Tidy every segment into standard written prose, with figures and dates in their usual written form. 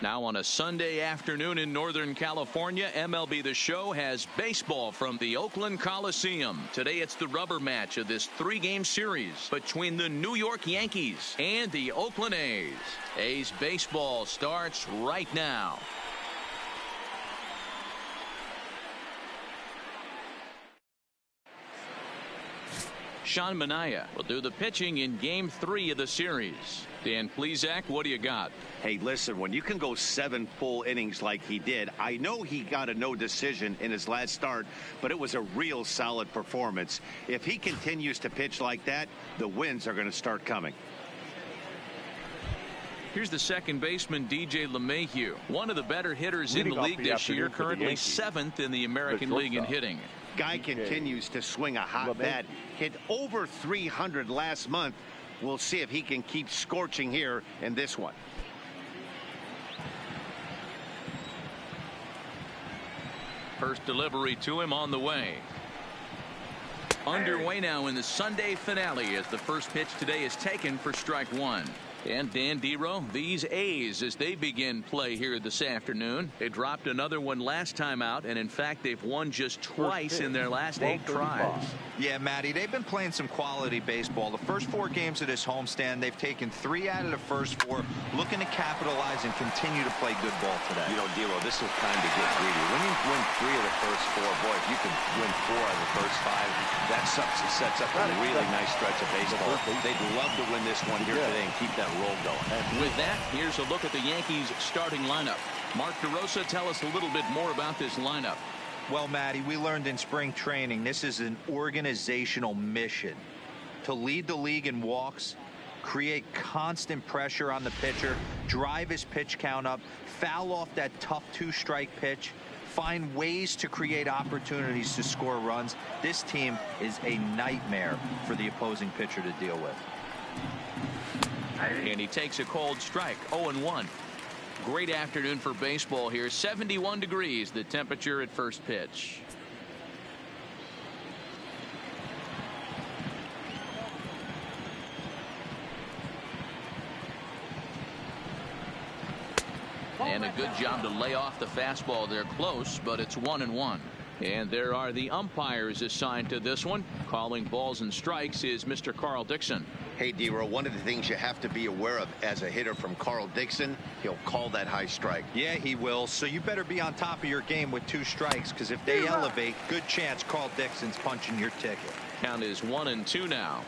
Now on a Sunday afternoon in Northern California, MLB The Show has baseball from the Oakland Coliseum. Today it's the rubber match of this 3-game series between the New York Yankees and the Oakland A's. A's baseball starts right now. Sean Manaea will do the pitching in Game 3 of the series. Dan Plesac, what do you got? Hey, listen, when you can go 7 full innings like he did, I know he got a no decision in his last start, but it was a real solid performance. If he continues to pitch like that, the wins are going to start coming. Here's the second baseman, DJ LeMahieu, one of the better hitters in the league this year, currently 7th in the American League in hitting. Guy continues to swing a hot bat, hit over 300 last month. We'll see if he can keep scorching here in this one. First delivery to him on the way. Underway now in the Sunday finale as the first pitch today is taken for strike 1. And Dan Dero, these A's, as they begin play here this afternoon, they dropped another one last time out, and in fact they've won just twice in their last 8 tries. Yeah, Matty, they've been playing some quality baseball. The first 4 games of this homestand, they've taken 3 out of the first 4, looking to capitalize and continue to play good ball today. You know, Dero, this will kind of get greedy. When you win 3 of the first 4, boy, if you can win 4 of the first 5, that sets up a really nice stretch of baseball. They'd love to win this one here today and keep that roll going. With that, here's a look at the Yankees starting lineup. Mark DeRosa, tell us a little bit more about this lineup. Well, Matty, we learned in spring training this is an organizational mission to lead the league in walks, create constant pressure on the pitcher, drive his pitch count up, foul off that tough 2-strike pitch, find ways to create opportunities to score runs. This team is a nightmare for the opposing pitcher to deal with. And he takes a cold strike. 0-1. Great afternoon for baseball here. 71 degrees the temperature at first pitch. And a good job to lay off the fastball. They're close, but it's 1-1. And there are the umpires assigned to this one. Calling balls and strikes is Mr. Carl Dixon. Hey, Dero, one of the things you have to be aware of as a hitter from Carl Dixon, he'll call that high strike. Yeah, he will. So you better be on top of your game with 2 strikes, because if they elevate, good chance Carl Dixon's punching your ticket. Count is 1-2 now.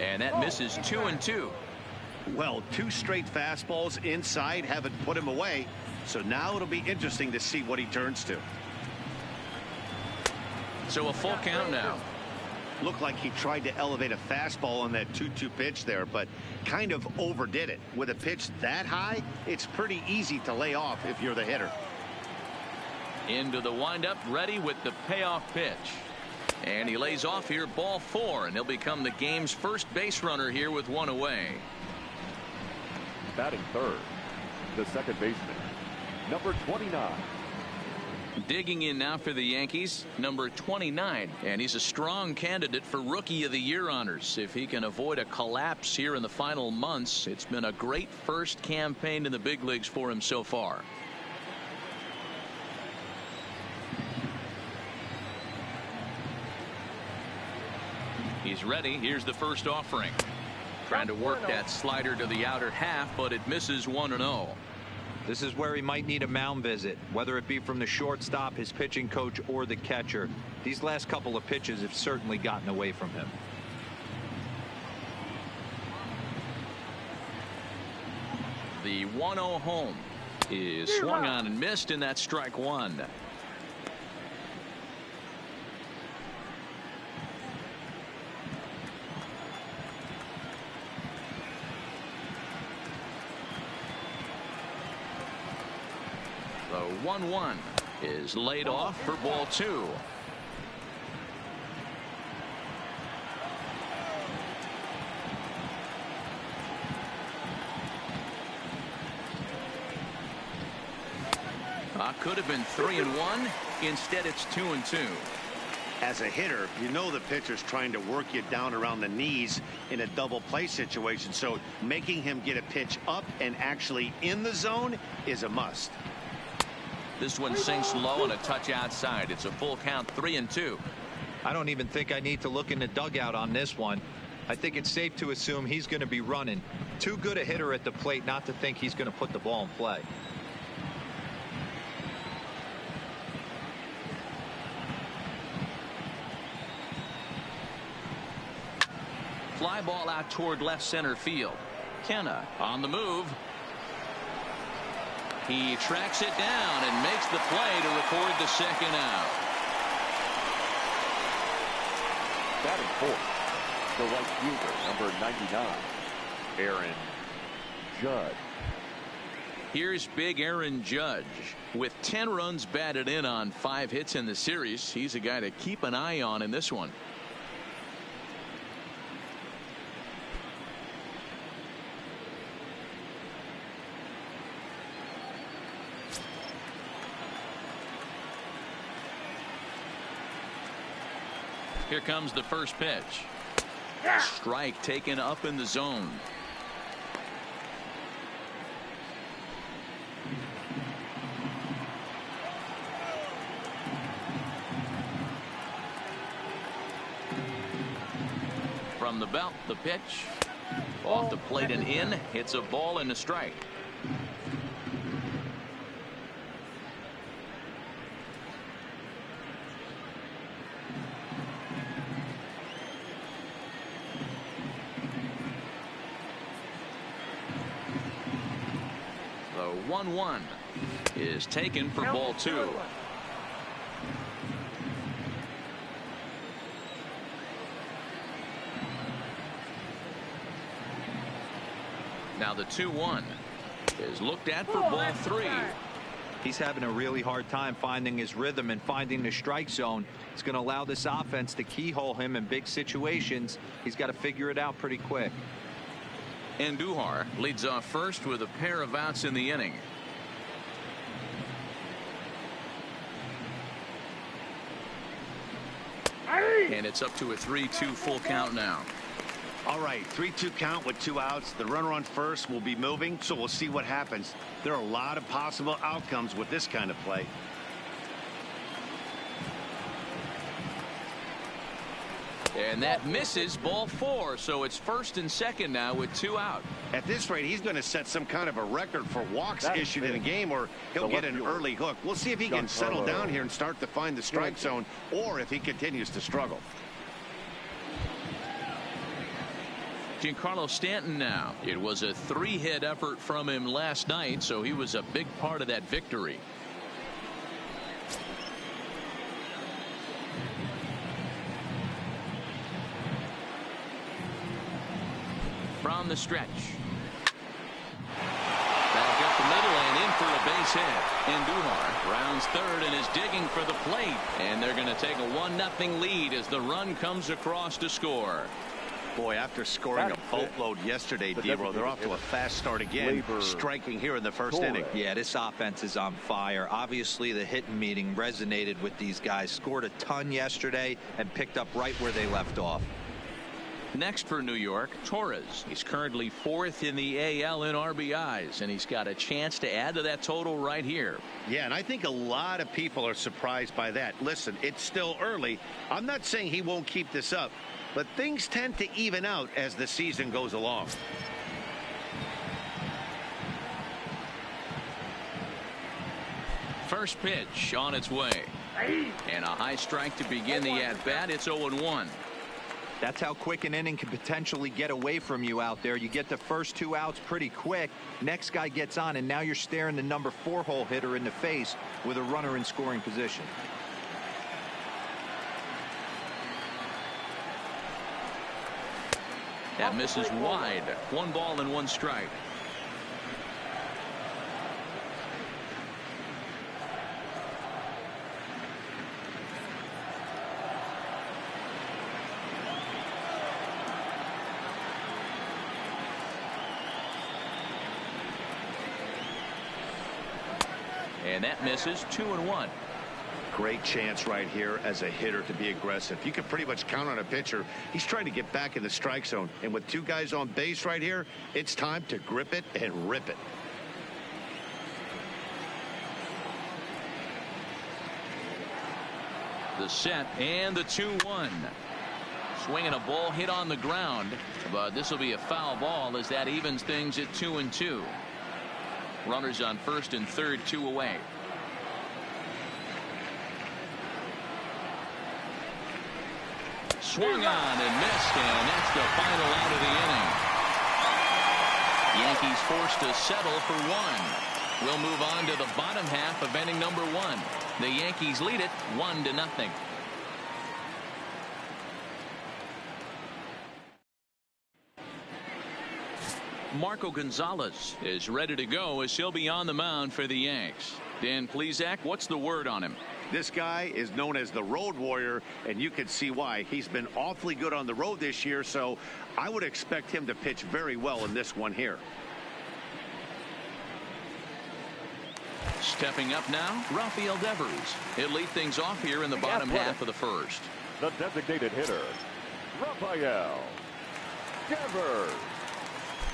And that misses 2-2. Well, 2 straight fastballs inside haven't put him away. So now it'll be interesting to see what he turns to. So a full count now. Looked like he tried to elevate a fastball on that 2-2 pitch there, but kind of overdid it. With a pitch that high, it's pretty easy to lay off if you're the hitter. Into the windup, ready with the payoff pitch. And he lays off here, ball 4, and he'll become the game's first base runner here with 1 away. Batting third, the second baseman, number 29. Digging in now for the Yankees, number 29, and he's a strong candidate for Rookie of the Year honors. If he can avoid a collapse here in the final months, it's been a great first campaign in the big leagues for him so far. He's ready. Here's the first offering. Trying to work that slider to the outer half, but it misses 1-0. This is where he might need a mound visit, whether it be from the shortstop, his pitching coach, or the catcher. These last couple of pitches have certainly gotten away from him. The 1-0 home is swung on and missed, and that's strike 1. The 1-1 is laid off for ball 2. Could have been 3-1. Instead, it's 2-2. As a hitter, you know the pitcher's trying to work you down around the knees in a double play situation, so making him get a pitch up and actually in the zone is a must. This one sinks low and a touch outside. It's a full count, 3-2. I don't even think I need to look in the dugout on this one. I think it's safe to assume he's going to be running. Too good a hitter at the plate not to think he's going to put the ball in play. Fly ball out toward left center field. Kenna on the move. He tracks it down and makes the play to record the second out. Batting fourth, the right fielder, number 99, Aaron Judge. Here's big Aaron Judge. With 10 runs batted in on 5 hits in the series, he's a guy to keep an eye on in this one. Here comes the first pitch. Strike taken up in the zone. From the belt, the pitch. Off the plate and in. It's a ball and a strike. The 1-1 is taken for ball 2. Now the 2-1 is looked at for ball 3. He's having a really hard time finding his rhythm and finding the strike zone. It's going to allow this offense to keyhole him in big situations. He's got to figure it out pretty quick. Andujar leads off first with a pair of outs in the inning. And it's up to a 3-2 full count now. All right, 3-2 count with 2 outs. The runner on first will be moving, so we'll see what happens. There are a lot of possible outcomes with this kind of play. And that misses, ball 4, so it's first and second now with 2 out. At this rate, he's going to set some kind of a record for walks issued in a game, or he'll get an early hook. We'll see if he can settle down here and start to find the strike zone, or if he continues to struggle. Giancarlo Stanton now. It was a 3-hit effort from him last night, so he was a big part of that victory. From the stretch. Back up the middle and in for a base hit. Andujar rounds third and is digging for the plate. And they're going to take a 1-0 lead as the run comes across to score. Boy, after scoring a boatload yesterday, D-Row, they're off to a fast start again, striking here in the first inning. Yeah, this offense is on fire. Obviously, the hitting meeting resonated with these guys. Scored a ton yesterday and picked up right where they left off. Next for New York, Torres. He's currently 4th in the AL in RBIs, and he's got a chance to add to that total right here. Yeah, and I think a lot of people are surprised by that. Listen, it's still early. I'm not saying he won't keep this up, but things tend to even out as the season goes along. First pitch on its way. And a high strike to begin the at-bat. It's 0-1. That's how quick an inning can potentially get away from you out there. You get the first 2 outs pretty quick. Next guy gets on, and now you're staring the number 4 hole hitter in the face with a runner in scoring position. That misses wide. 1 ball and 1 strike. And that misses 2-1. Great chance right here as a hitter to be aggressive. You can pretty much count on a pitcher. He's trying to get back in the strike zone. And with two guys on base right here, it's time to grip it and rip it. The set and the 2-1. Swinging a ball hit on the ground, but this will be a foul ball as that evens things at 2-2. Runners on first and third, 2 away. Swung on and missed, and that's the final out of the inning. Yankees forced to settle for 1. We'll move on to the bottom half of inning number 1. The Yankees lead it 1-0. Marco Gonzalez is ready to go as he'll be on the mound for the Yanks. Dan Plesac, what's the word on him? This guy is known as the road warrior, and you can see why. He's been awfully good on the road this year, so I would expect him to pitch very well in this one here. Stepping up now, Rafael Devers. He'll lead things off here in the bottom half of the first. The designated hitter, Rafael Devers.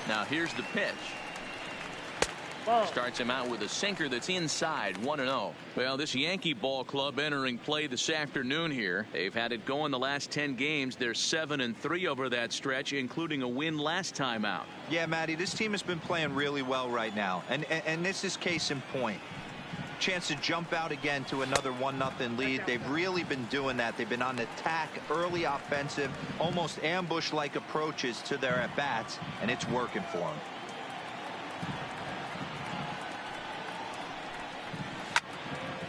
Now here's the pitch. Starts him out with a sinker that's inside, 1-0. Well, this Yankee ball club entering play this afternoon here. They've had it going the last 10 games. They're 7-3 over that stretch, including a win last time out. Yeah, Matty, this team has been playing really well right now. And this is case in point. Chance to jump out again to another 1-0 lead. They've really been doing that. They've been on attack, early offensive, almost ambush-like approaches to their at-bats, and it's working for them.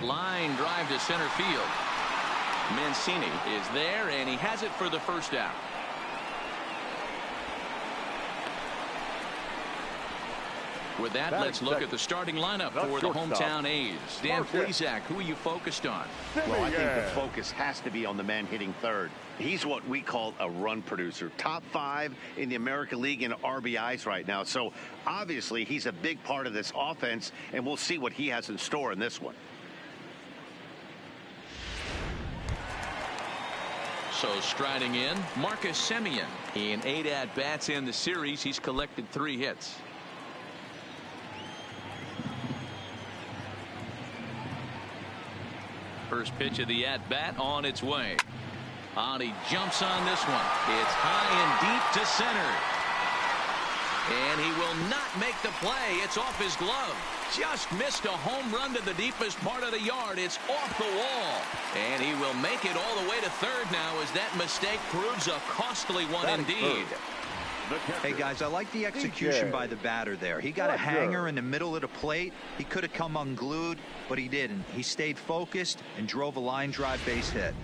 Line drive to center field. Mancini is there, and he has it for the first out. With that, let's look at the starting lineup for the hometown A's. Dan Plesac, who are you focused on? Well, I think the focus has to be on the man hitting third. He's what we call a run producer. Top 5 in the American League in RBIs right now. So obviously he's a big part of this offense, and we'll see what he has in store in this one. So striding in, Marcus Semien. In 8 at-bats in the series, he's collected 3 hits. First pitch of the at-bat on its way. He jumps on this one. It's high and deep to center. And he will not make the play. It's off his glove. Just missed a home run to the deepest part of the yard. It's off the wall. And he will make it all the way to third now as that mistake proves a costly one indeed. Hey, guys, I like the execution by the batter there. He got a hanger in the middle of the plate. He could have come unglued, but he didn't. He stayed focused and drove a line drive base hit.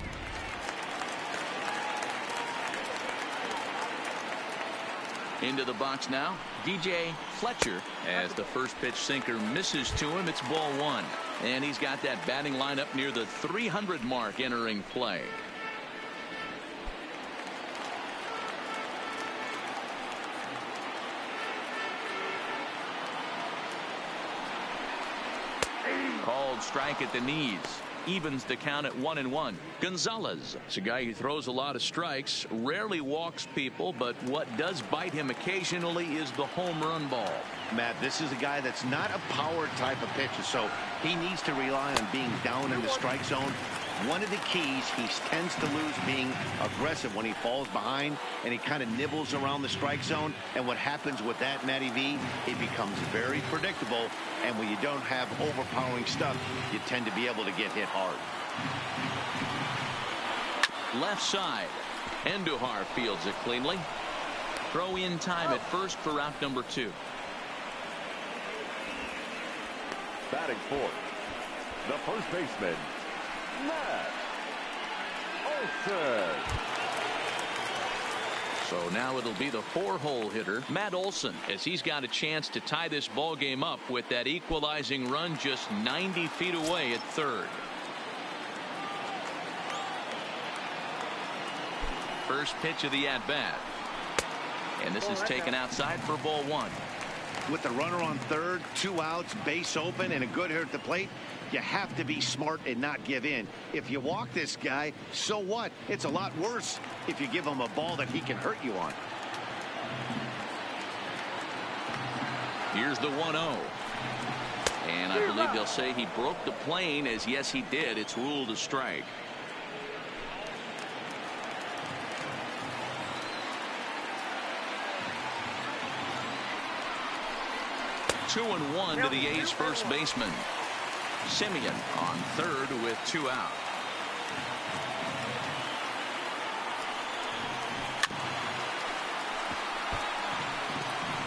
Into the box now, DJ Fletcher, as the first pitch sinker misses to him. It's ball 1, and he's got that batting lineup near the 300 mark entering play. Called strike at the knees. Evens the count at 1-1. Gonzalez is a guy who throws a lot of strikes, rarely walks people, but what does bite him occasionally is the home run ball. Matt, this is a guy that's not a power type of pitcher, so he needs to rely on being down in the strike zone. One of the keys, he tends to lose being aggressive when he falls behind, and he kind of nibbles around the strike zone. And what happens with that, Matty V, it becomes very predictable. And when you don't have overpowering stuff, you tend to be able to get hit hard. Left side. Andujar fields it cleanly. Throw in time at first for out number 2. Batting fourth, the first baseman, Matt Olson. So now it'll be the 4-hole hitter, Matt Olson, as he's got a chance to tie this ball game up with that equalizing run just 90 feet away at third. First pitch of the at-bat. And this is taken outside for ball 1. with the runner on third, 2 outs, base open, and a good hitter at the plate, you have to be smart and not give in. If you walk this guy, so what? It's a lot worse if you give him a ball that he can hurt you on. Here's the 1-0. And I believe they'll say he broke the plane, as yes, he did. It's ruled a strike. 2-1 to the A's first baseman. Simeon on third with 2 out.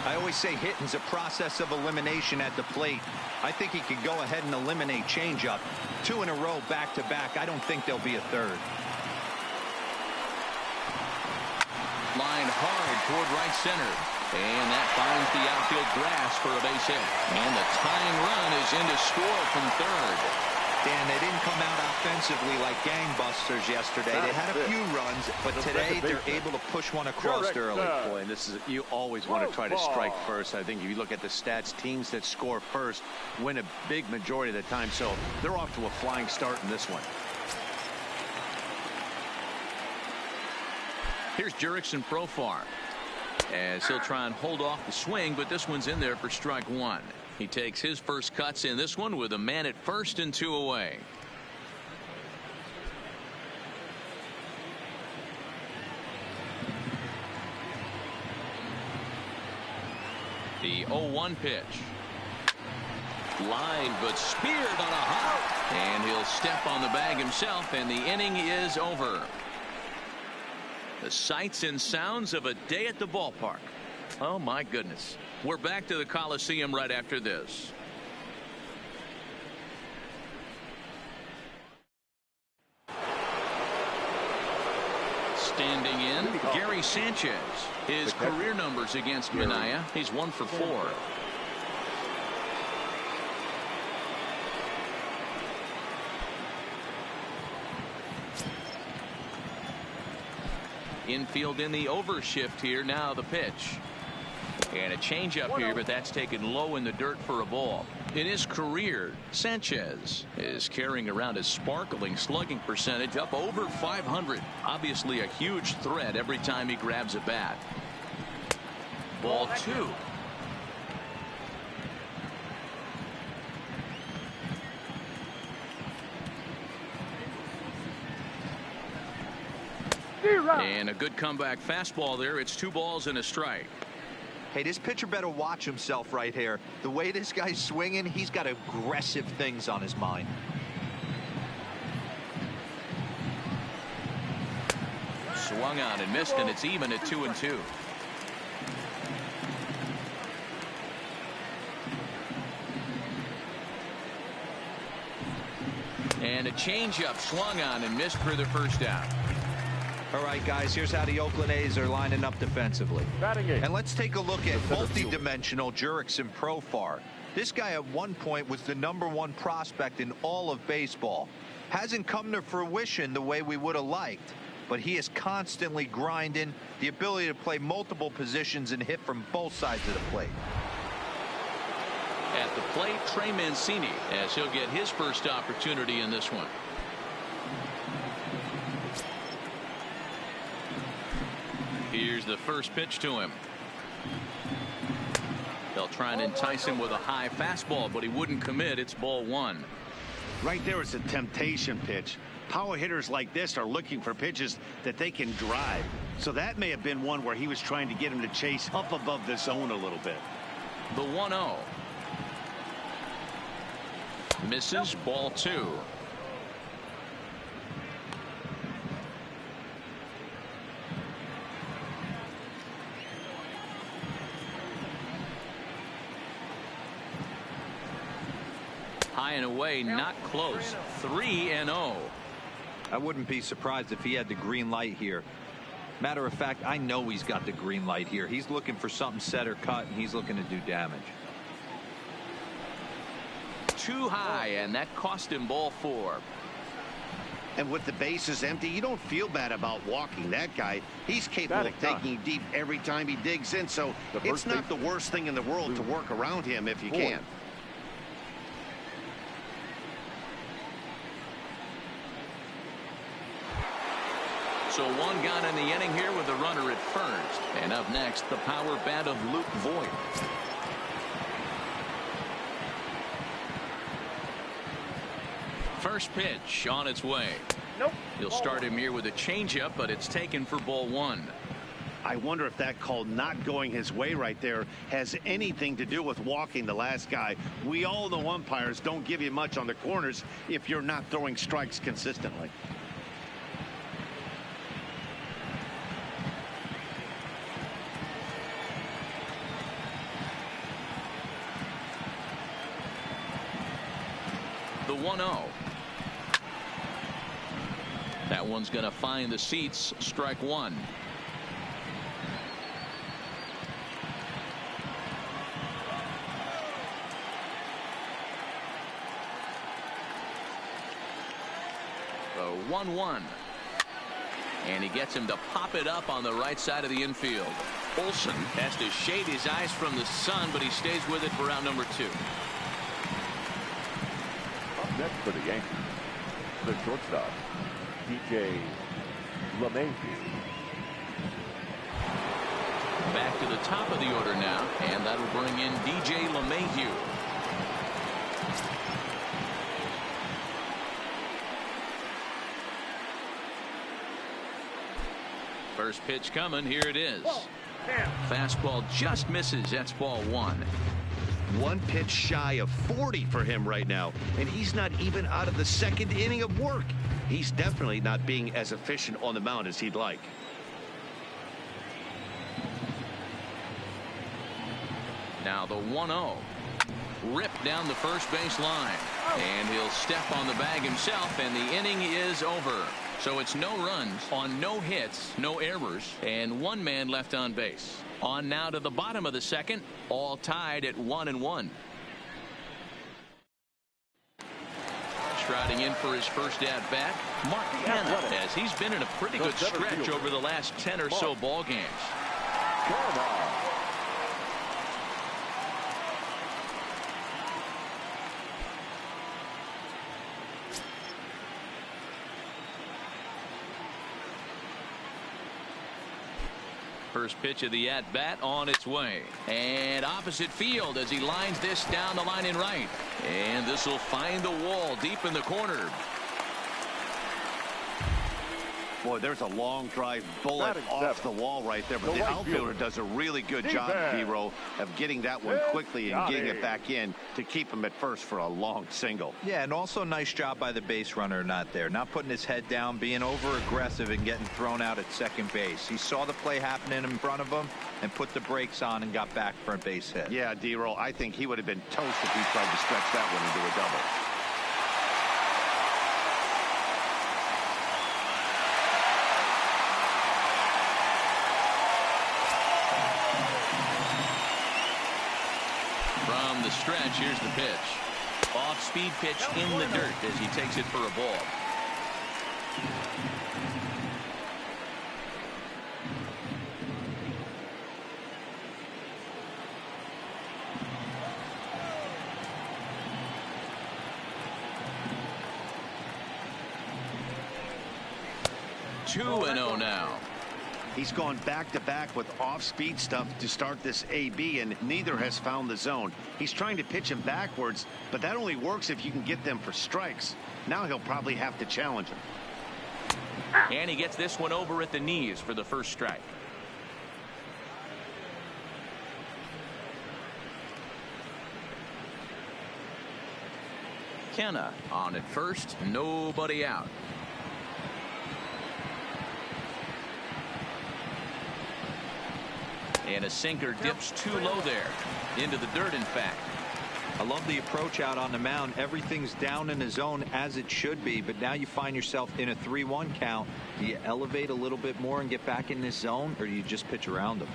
I always say hitting's a process of elimination at the plate. I think he could go ahead and eliminate changeup. 2 in a row back-to-back. I don't think there'll be a third. Line hard toward right center. And that finds the outfield grass for a base hit. And the tying run is in to score from third. Dan, they didn't come out offensively like gangbusters yesterday. They had a few runs, but today they're able to push one across early. Boy, and this is, you always want to try to strike first. I think if you look at the stats, teams that score first win a big majority of the time. So they're off to a flying start in this one. Here's Jurickson Profar, as he'll try and hold off the swing, but this one's in there for strike 1. He takes his first cuts in this one with a man at first and 2 away. The 0-1 pitch. Line, but speared on a hop. And he'll step on the bag himself, and the inning is over. The sights and sounds of a day at the ballpark. Oh, my goodness. We're back to the Coliseum right after this. Standing in, Gary Sanchez. His career numbers against Minaya, he's 1 for 4. Infield in the overshift here. Now the pitch. And a changeup here, but that's taken low in the dirt for a ball. In his career, Sanchez is carrying around a sparkling slugging percentage up over 500. Obviously a huge threat every time he grabs a bat. Ball 2. And a good comeback fastball there. It's 2 balls and a strike. Hey, this pitcher better watch himself right here. The way this guy's swinging, he's got aggressive things on his mind. Swung on and missed, and it's even at 2-2. And a changeup swung on and missed for the first out. All right, guys, here's how the Oakland A's are lining up defensively. And let's take a look at multi-dimensional Jurickson Profar. This guy at one point was the #1 prospect in all of baseball. Hasn't come to fruition the way we would have liked, but he is constantly grinding, the ability to play multiple positions and hit from both sides of the plate. At the plate, Trey Mancini, as he'll get his first opportunity in this one. Here's the first pitch to him. They'll try and entice him with a high fastball, but he wouldn't commit. It's ball 1. Right there is a temptation pitch. Power hitters like this are looking for pitches that they can drive. So that may have been one where he was trying to get him to chase up above the zone a little bit. The 1-0. Misses, ball 2. High and away, not close. 3-0. I wouldn't be surprised if he had the green light here. Matter of fact, I know he's got the green light here. He's looking for something set or cut, and he's looking to do damage. Too high, and that cost him ball 4. And with the bases empty, you don't feel bad about walking that guy. He's capable of taking you deep every time he digs in, so it's not the worst thing in the world to work around him if you can. So one gone in the inning here with a runner at first. And up next, the power bat of Luke Voigt. First pitch on its way. Nope. He'll start him here with a changeup, but it's taken for ball one. I wonder if that call not going his way right there has anything to do with walking the last guy. We all know umpires don't give you much on the corners if you're not throwing strikes consistently. The 1-0. That one's going to find the seats. Strike one. The 1-1. And he gets him to pop it up on the right side of the infield. Olsen has to shade his eyes from the sun, but he stays with it for out number two. Up next for the Yankees, the shortstop, DJ LeMahieu. Back to the top of the order now, and that'll bring in DJ LeMahieu. First pitch coming. Here it is. Fastball just misses. That's ball one. One pitch shy of 40 for him right now, and he's not even out of the second inning of work. He's definitely not being as efficient on the mound as he'd like. Now the 1-0. Ripped down the first base line. And he'll step on the bag himself, and the inning is over. So it's no runs on no hits, no errors, and one man left on base. On now to the bottom of the second, all tied at 1-1. Striding in for his first at bat, Mark Hanna, as he's been in a pretty good stretch over the last 10 or so ball games. First pitch of the at-bat on its way. And opposite field as he lines this down the line in right. And this will find the wall deep in the corner. Boy, there's a long drive bullet off the wall right there, but the outfielder does a really good job, D-Row, of getting that one quickly and getting it back in to keep him at first for a long single. Yeah, and also nice job by the base runner not there, not putting his head down, being over aggressive and getting thrown out at second base. He saw the play happening in front of him and put the brakes on and got back for a base hit. Yeah, D-Row, I think he would have been toast if he tried to stretch that one into a double. From the stretch, here's the pitch. Off-speed pitch in the dirt as he takes it for a ball. Two and 0 now. He's gone back-to-back with off-speed stuff to start this AB, and neither has found the zone. He's trying to pitch him backwards, but that only works if you can get them for strikes. Now he'll probably have to challenge him. And he gets this one over at the knees for the first strike. Kenna on at first, nobody out. And a sinker dips too low there. Into the dirt, in fact. I love the approach out on the mound. Everything's down in the zone as it should be, but now you find yourself in a 3-1 count. Do you elevate a little bit more and get back in this zone, or do you just pitch around them?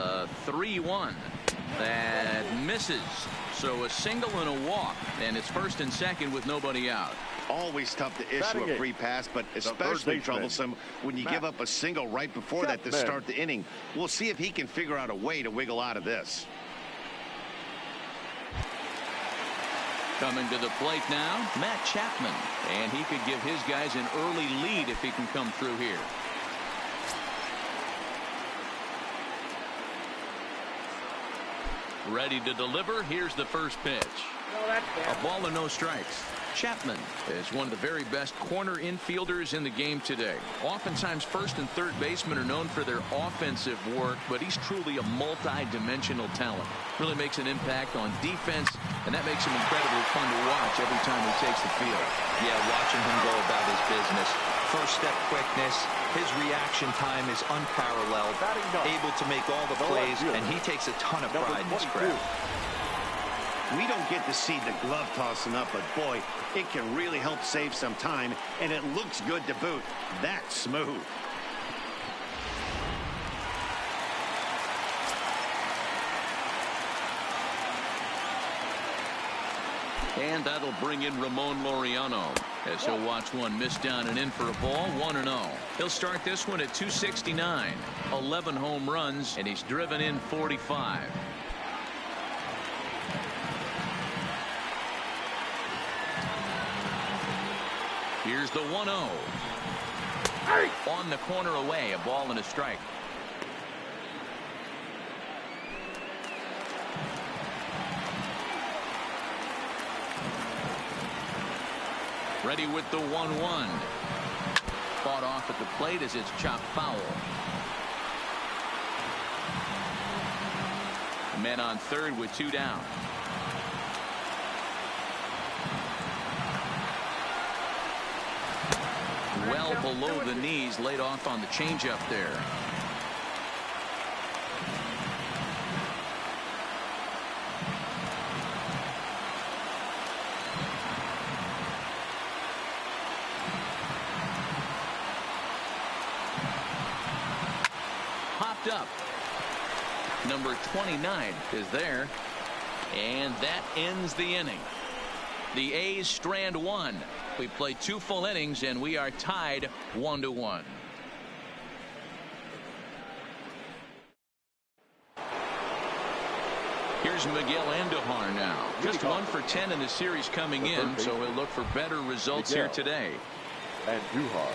The 3-1. That misses. So a single and a walk. And it's first and second with nobody out. Always tough to issue a free pass, but especially troublesome when you give up a single right before that to start the inning. We'll see if he can figure out a way to wiggle out of this. Coming to the plate now, Matt Chapman. And he could give his guys an early lead if he can come through here. Ready to deliver. Here's the first pitch. A ball and no strikes. Chapman is one of the very best corner infielders in the game today. Oftentimes first and third basemen are known for their offensive work, but he's truly a multi-dimensional talent. Really makes an impact on defense, and that makes him incredibly fun to watch every time he takes the field. Yeah, watching him go about his business. First step quickness. His reaction time is unparalleled. Able to make all the plays, and he takes a ton of pride in his craft. We don't get to see the glove tossing up, but boy, it can really help save some time, and it looks good to boot. That's smooth. And that'll bring in Ramon Laureano as he'll watch one miss down and in for a ball. 1-0. He'll start this one at 269. 11 home runs, and he's driven in 45. Here's the 1-0. On the corner away, a ball and a strike. Ready with the 1-1. Fought off at the plate as it's chopped foul. Men on third with 2 down. Well below the knees, laid off on the changeup there. Popped up. Number 29 is there, and that ends the inning. The A's strand one. We played 2 full innings, and we are tied 1-1. Here's Miguel Andujar now. Just 1 for 10 in the series coming in, so he'll look for better results here today. Andujar.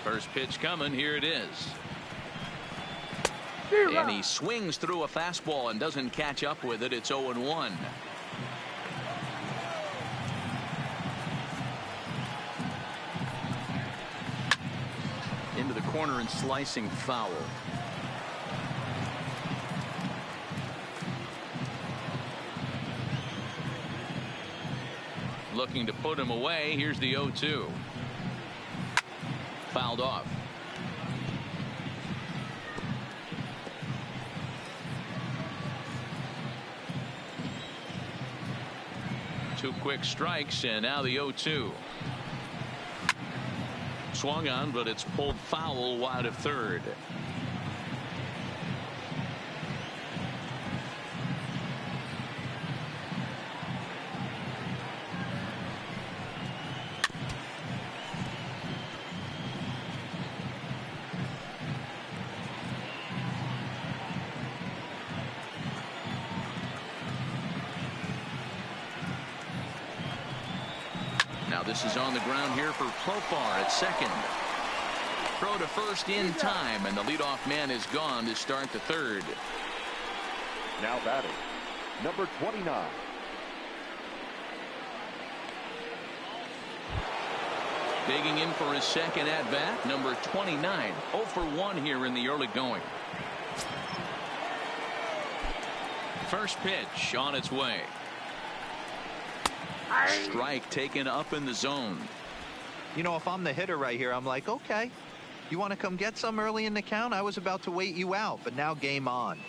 First pitch coming. Here it is. And he swings through a fastball and doesn't catch up with it. It's 0-1. Into the corner and slicing foul. Looking to put him away. Here's the 0-2. Fouled off. Two quick strikes, and now the 0-2. Swung on, but it's pulled foul wide of third. This is on the ground here for Profar at second. Throw to first in time, and the leadoff man is gone to start the third. Now batting, number 29. Digging in for his second at bat, number 29. 0 for 1 here in the early going. First pitch on its way. Strike taken up in the zone. You know, if I'm the hitter right here, I'm like, okay, you want to come get some early in the count? I was about to wait you out, but now game on.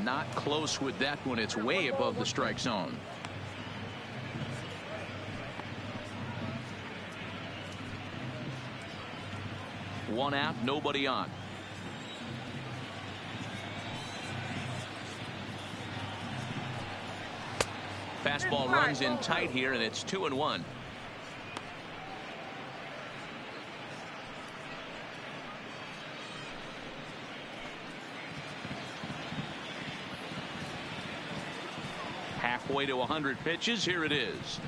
Not close with that one. It's way above the strike zone. One out, nobody on. Fastball runs in tight here, and it's 2-1. Halfway to 100 pitches. Here it is.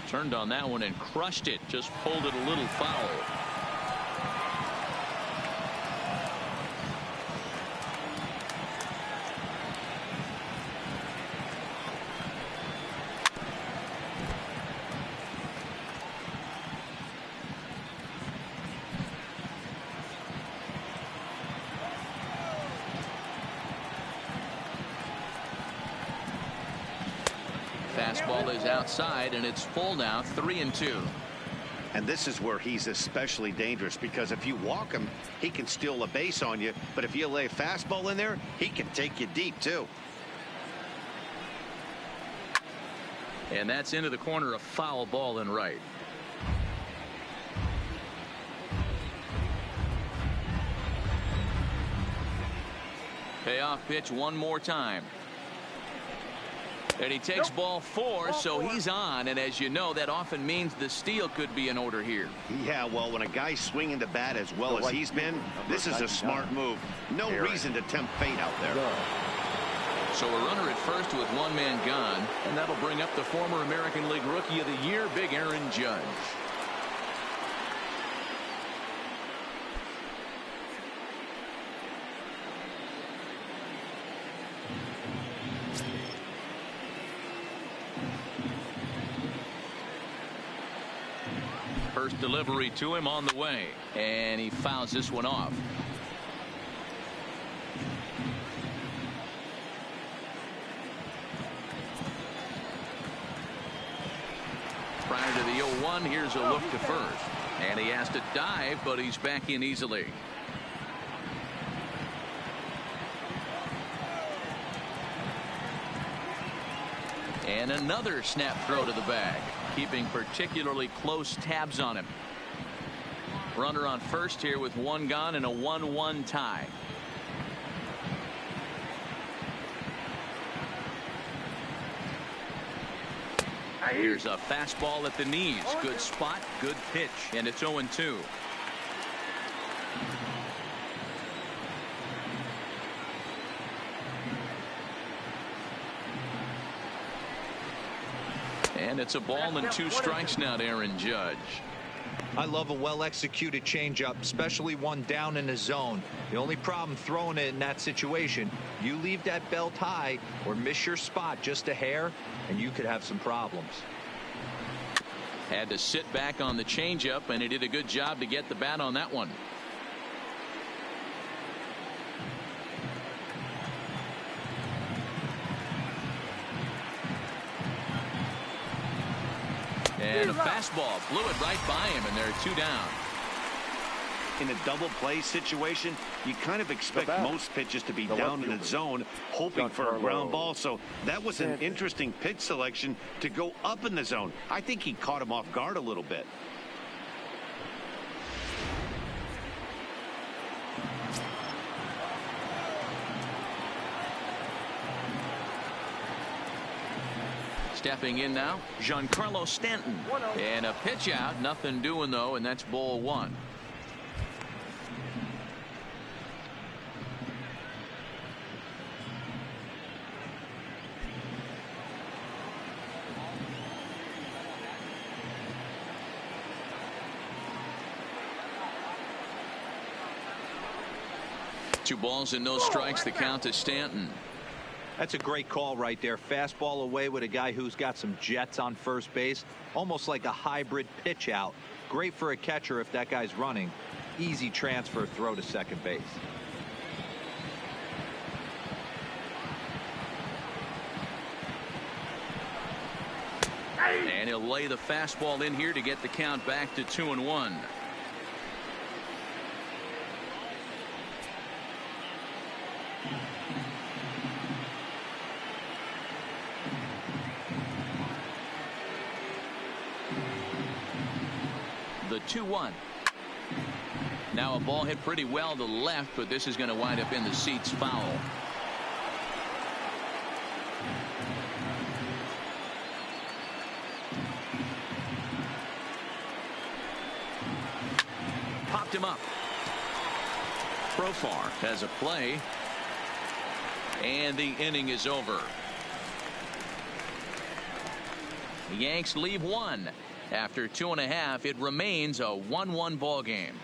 Turned on that one and crushed it. Just pulled it a little foul. Fastball is outside, and it's full now, 3-2. And this is where he's especially dangerous, because if you walk him, he can steal a base on you. But if you lay a fastball in there, he can take you deep, too. And that's into the corner, a foul ball and right. Payoff pitch one more time. And he takes ball 4, so he's on. And as you know, that often means the steal could be in order here. Yeah, well, when a guy's swinging the bat as well as he's been, this is a smart move. No reason to tempt fate out there. So a runner at first with one man gone, and that'll bring up the former American League Rookie of the Year, Big Aaron Judge. First delivery to him on the way, and he fouls this one off. Prior to the 0-1, here's a look to first, and he has to dive, but he's back in easily. And another snap throw to the bag, keeping particularly close tabs on him. Runner on first here with one gone and a 1-1 tie. Here's a fastball at the knees. Good spot, good pitch, and it's 0-2. And it's a ball and 2 strikes now to Aaron Judge. I love a well-executed changeup, especially one down in the zone. The only problem throwing it in that situation, you leave that belt high or miss your spot just a hair, and you could have some problems. Had to sit back on the changeup, and he did a good job to get the bat on that one. And a fastball blew it right by him, and they're 2 down. In a double play situation, you kind of expect most pitches to be down in the zone, hoping for a ground ball. So that was an interesting pitch selection to go up in the zone. I think he caught him off guard a little bit. Stepping in now, Giancarlo Stanton. And a pitch out, nothing doing though, and that's ball 1. Two balls and no strikes, the count to Stanton. That's a great call right there. Fastball away with a guy who's got some jets on first base, almost like a hybrid pitch out. Great for a catcher if that guy's running. Easy transfer throw to second base. And he'll lay the fastball in here to get the count back to 2-1. The 2-1. Now a ball hit pretty well to the left, but this is going to wind up in the seats foul. Popped him up. Profar has a play, and the inning is over. The Yanks leave one. After 2.5, it remains a 1-1 ball game.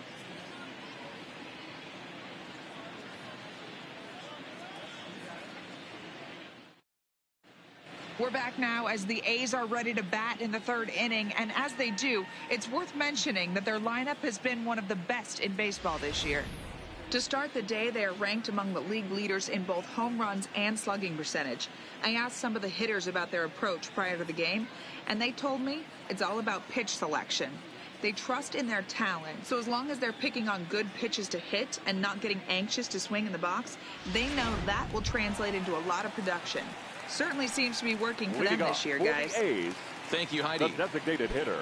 We're back now as the A's are ready to bat in the third inning, and as they do, it's worth mentioning that their lineup has been one of the best in baseball this year. To start the day, they are ranked among the league leaders in both home runs and slugging percentage. I asked some of the hitters about their approach prior to the game, and they told me it's all about pitch selection. They trust in their talent, so as long as they're picking on good pitches to hit and not getting anxious to swing in the box, they know that will translate into a lot of production. Certainly seems to be working for them this year, guys. Thank you, Heidi. The designated hitter,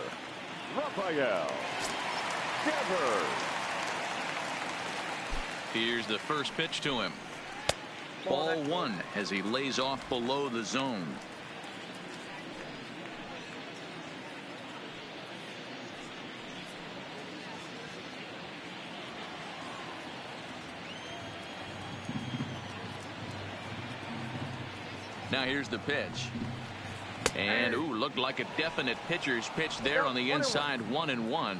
Rafael Devers. Here's the first pitch to him. Ball one as he lays off below the zone. Now here's the pitch. And ooh, looked like a definite pitcher's pitch there on the inside. 1-1.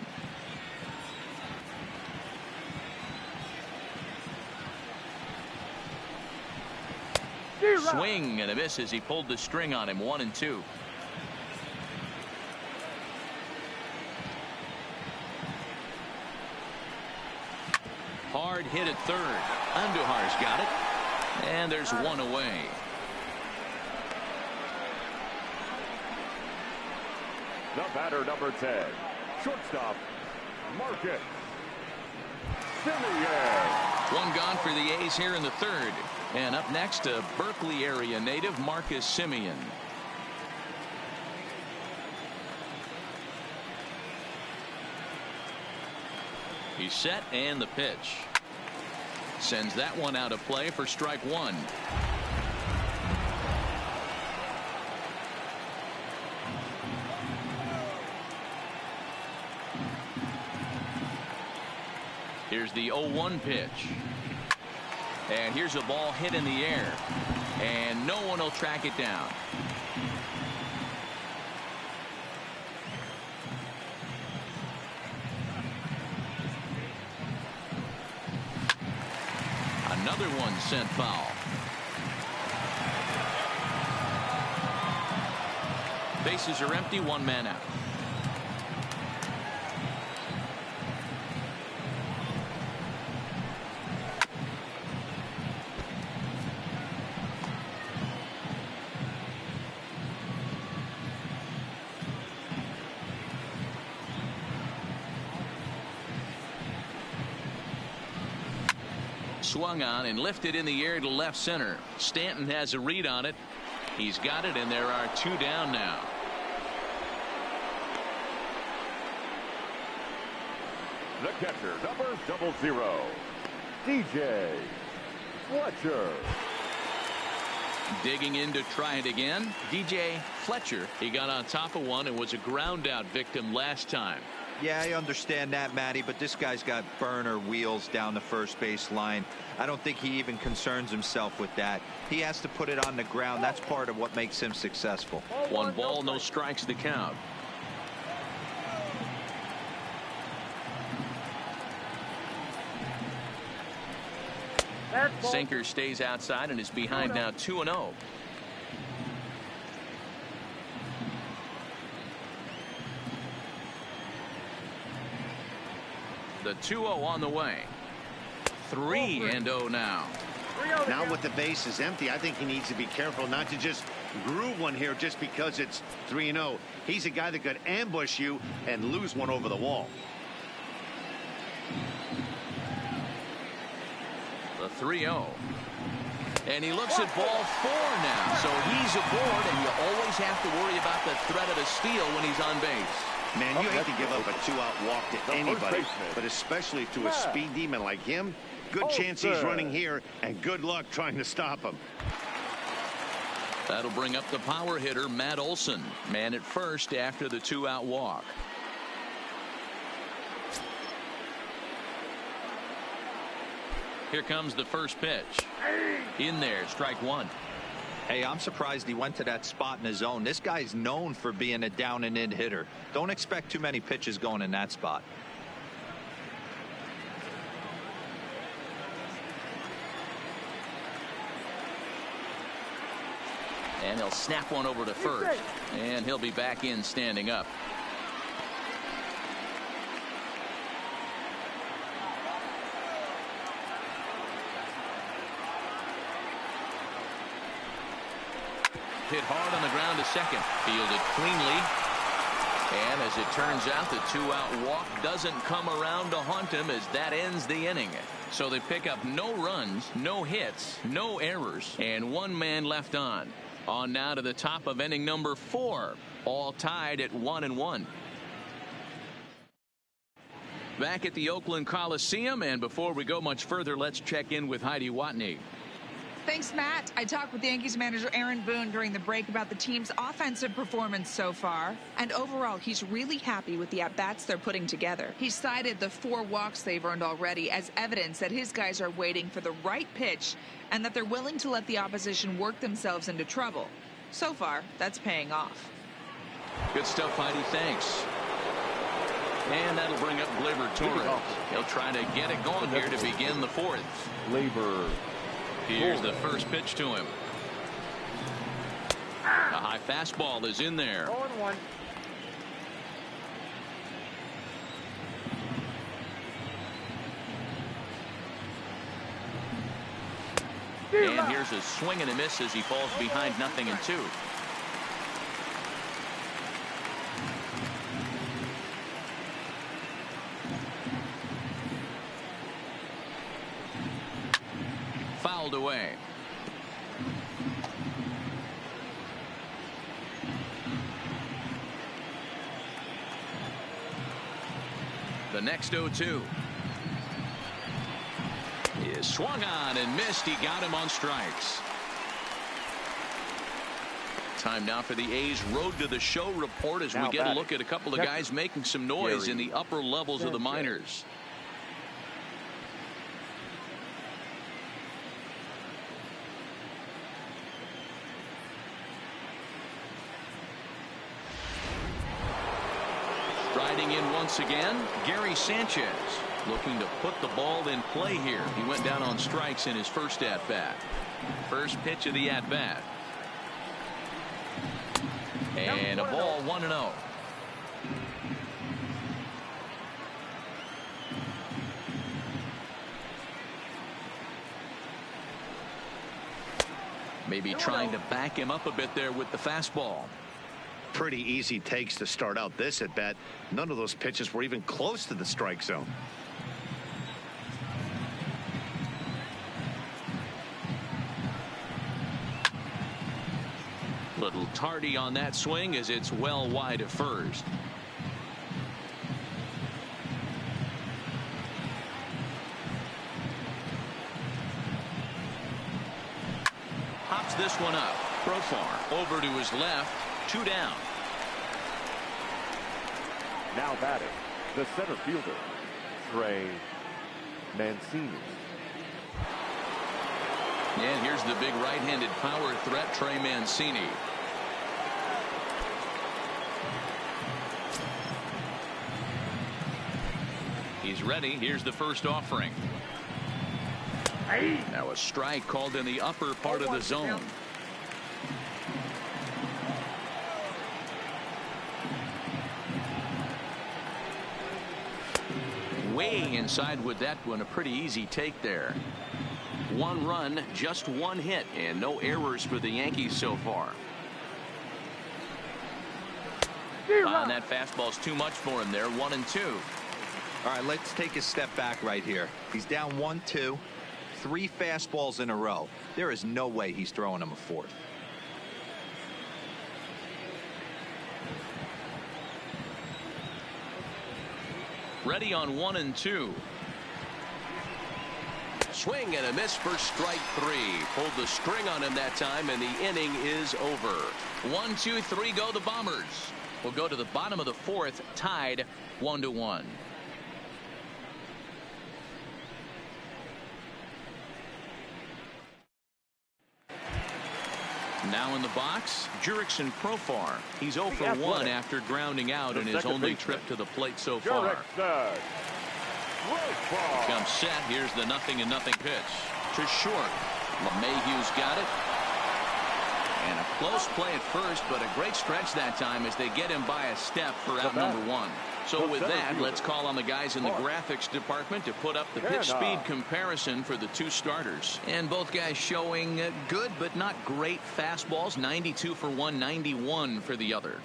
Swing and a miss as he pulled the string on him. 1-2. Hard hit at third. Andujar's got it. And there's one away. The batter, number 10, shortstop, Marcus Semien. One gone for the A's here in the third. And up next, a Berkeley area native, Marcus Semien. He's set, and the pitch. Sends that one out of play for strike one. Here's the 0-1 pitch. And here's a ball hit in the air. And no one will track it down. Another one sent foul. Bases are empty, one man out. Swung on and lifted in the air to left center. Stanton has a read on it. He's got it, and there are two down now. The catcher, number 00, DJ Fletcher. Digging in to try it again. DJ Fletcher. He got on top of one and was a ground out victim last time. Yeah, I understand that, Matty, but this guy's got burner wheels down the first base line. I don't think he even concerns himself with that. He has to put it on the ground. That's part of what makes him successful. One ball, no strikes to count. Sinker stays outside and is behind now 2-0. The 2-0 on the way. 3-0 now. Now with the bases empty, I think he needs to be careful not to just groove one here just because it's 3-0. He's a guy that could ambush you and lose one over the wall. The 3-0. And he looks at ball 4 now. So he's aboard, and you always have to worry about the threat of a steal when he's on base. Man, you hate to give up a 2-out walk to anybody, but especially to a speed demon like him. Good chance he's running here, and good luck trying to stop him. That'll bring up the power hitter, Matt Olson. Man at first after the 2-out walk. Here comes the first pitch. In there, strike 1. Hey, I'm surprised he went to that spot in his zone. This guy's known for being a down and in hitter. Don't expect too many pitches going in that spot. And he'll snap one over to first. And he'll be back in standing up. Hit hard on the ground to second. Fielded cleanly. And as it turns out, the 2-out walk doesn't come around to haunt him as that ends the inning. So they pick up no runs, no hits, no errors, and 1 man left on. On now to the top of inning number 4. All tied at 1-1. Back at the Oakland Coliseum, and before we go much further, let's check in with Heidi Watney. Thanks, Matt. I talked with Yankees manager Aaron Boone during the break about the team's offensive performance so far. And overall, he's really happy with the at-bats they're putting together. He cited the 4 walks they've earned already as evidence that his guys are waiting for the right pitch and that they're willing to let the opposition work themselves into trouble. So far, that's paying off. Good stuff, Heidi. Thanks. And that'll bring up Gleyber Torres. He'll try to get it going here to begin the 4th. Gleyber. Here's the first pitch to him. A high fastball is in there. 0-1. And here's a swing and a miss as he falls behind 0-2. Fouled away. The next 0-2 is swung on and missed. He got him on strikes. Time now for the A's Road to the Show report as we get a look at a couple of guys making some noise in the upper levels of the minors. Striding in once again, Gary Sanchez, looking to put the ball in play here. He went down on strikes in his first at-bat. First pitch of the at-bat. And a ball, 1-0. Maybe trying to back him up a bit there with the fastball. Pretty easy takes to start out this at bat. None of those pitches were even close to the strike zone. Little tardy on that swing as it's well wide of first. Hops this one up. Profar over to his left. 2 down. Now batting, the center fielder, Trey Mancini. And here's the big right-handed power threat, Trey Mancini. He's ready. Here's the first offering. Now a strike called in the upper part of the zone. Way inside with that one. A pretty easy take there. 1 run, just 1 hit, and no errors for the Yankees so far. And that fastball's too much for him there. 1-2. All right, let's take a step back right here. He's down 1-2, 3 fastballs in a row. There is no way he's throwing him a fourth. Ready on 1 and 2. Swing and a miss for strike 3. Pulled the string on him that time, and the inning is over. 1, 2, 3 go the Bombers. We'll go to the bottom of the 4th, tied 1-1. Now in the box, Jurickson Profar. He's 0 for 1 after grounding out in his only trip to the plate so far. Comes set. Here's the 0-0 pitch to short. LeMahieu's got it. And a close play at first, but a great stretch that time as they get him by a step for out number 1. So with that, let's call on the guys in the graphics department to put up the pitch speed comparison for the 2 starters. And both guys showing good but not great fastballs. 92 for one, 91 for the other.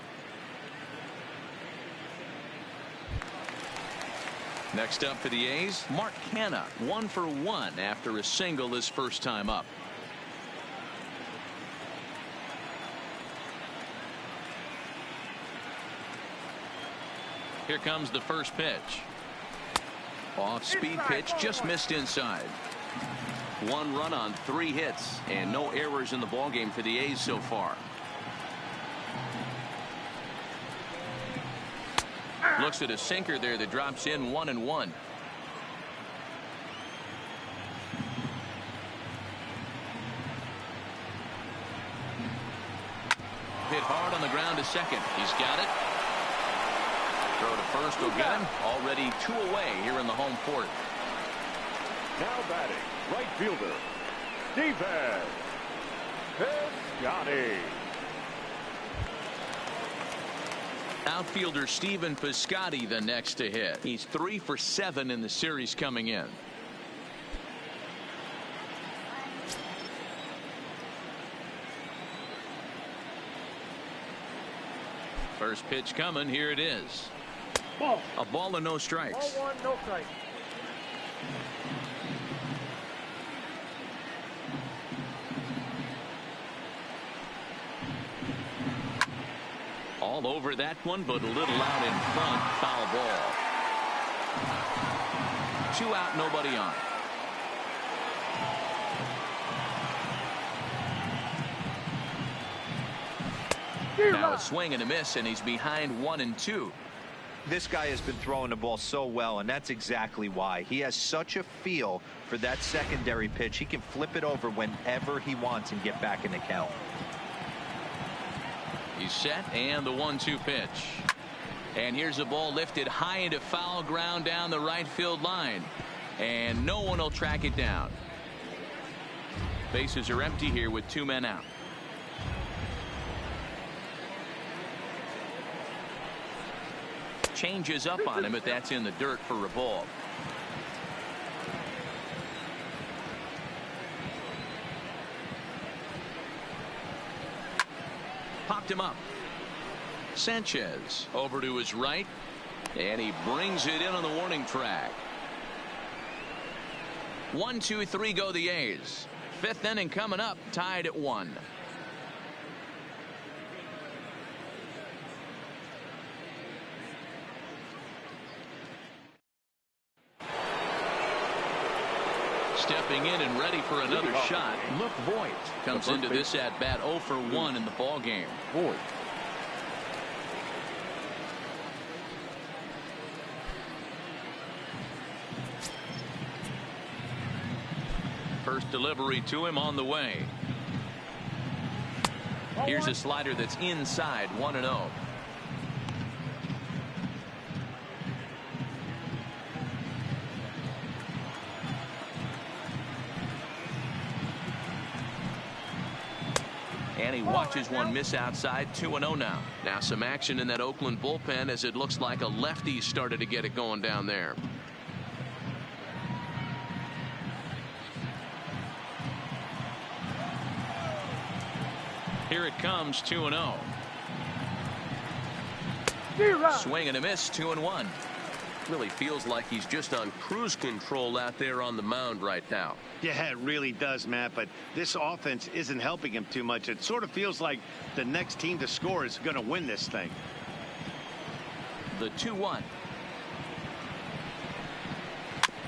Next up for the A's, Mark Canha, 1 for 1 after a single his first time up. Here comes the first pitch. Off speed pitch, just missed inside. 1 run on 3 hits and no errors in the ballgame for the A's so far. Looks at a sinker there that drops in 1-1. Hit hard on the ground to second. He's got it. Throw to first will get him. Already 2 away here in the home 4th. Now batting, right fielder, Stephen Piscotty. Outfielder Stephen Piscotty the next to hit. He's 3 for 7 in the series coming in. First pitch coming. Here it is. Ball. A ball and no strikes. Ball 1, no strikes. All over that one, but a little out in front. Foul ball. 2 out, nobody on. Now a swing and a miss, and he's behind 1 and 2. This guy has been throwing the ball so well, and that's exactly why. He has such a feel for that secondary pitch. He can flip it over whenever he wants and get back in the count. He's set, and the 1-2 pitch. And here's a ball lifted high into foul ground down the right field line. And no one will track it down. Bases are empty here with 2 men out. Changes up on him, but that's in the dirt for a ball. Popped him up. Sanchez over to his right, and he brings it in on the warning track. 1, 2, 3 go the A's. 5th inning coming up, tied at 1. Stepping in and ready for another shot. Luke Voigt comes into this at bat 0 for 1 in the ball game. Voigt. First delivery to him on the way. Here's a slider that's inside, 1-0. And he watches one miss outside. 2-0 now. Now some action in that Oakland bullpen as it looks like a lefty started to get it going down there. Here it comes, 2-0. Swing and a miss, 2-1. Really feels like he's just on cruise control out there on the mound right now. Yeah, it really does, Matt, but this offense isn't helping him too much. It sort of feels like the next team to score is going to win this thing. The 2-1.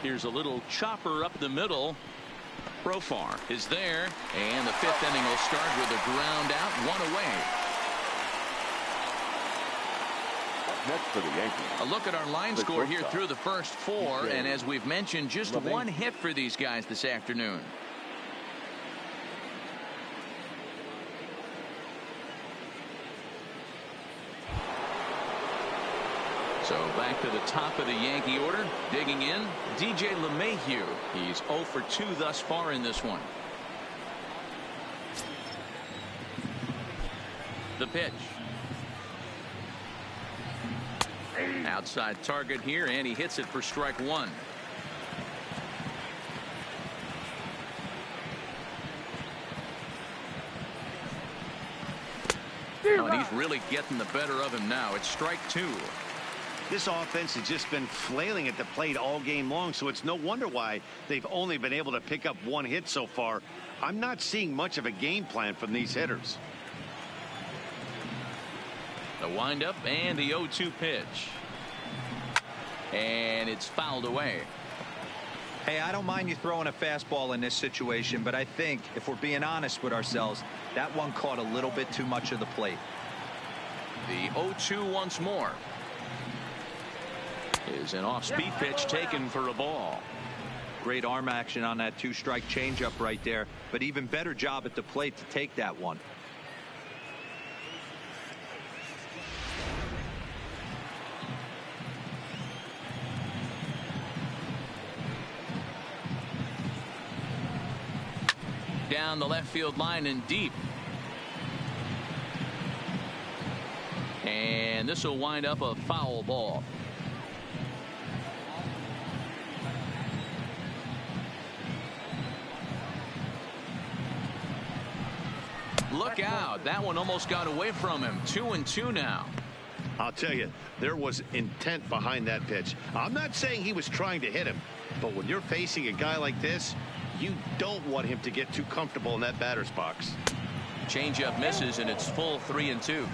Here's a little chopper up the middle. Profar is there, and the 5th inning will start with a ground out, 1 away. Next for the Yankees. A look at our line score here through the first 4, and as we've mentioned, just 1 hit for these guys this afternoon. So back to the top of the Yankee order. Digging in, DJ LeMahieu. He's 0 for 2 thus far in this one. The pitch. Outside target here, and he hits it for strike 1. Oh, and he's really getting the better of him now. It's strike 2. This offense has just been flailing at the plate all game long, so it's no wonder why they've only been able to pick up 1 hit so far. I'm not seeing much of a game plan from these hitters. The windup and the 0-2 pitch. And it's fouled away. Hey, I don't mind you throwing a fastball in this situation, but I think if we're being honest with ourselves, that one caught a little bit too much of the plate. The 0-2 once more. Is an off-speed pitch taken for a ball. Great arm action on that 2-strike changeup right there, but even better job at the plate to take that one. Down the left field line and deep. And this will wind up a foul ball. Look out. That one almost got away from him. 2-2 now. I'll tell you, there was intent behind that pitch. I'm not saying he was trying to hit him, but when you're facing a guy like this, you don't want him to get too comfortable in that batter's box. Changeup misses, and it's full 3-2.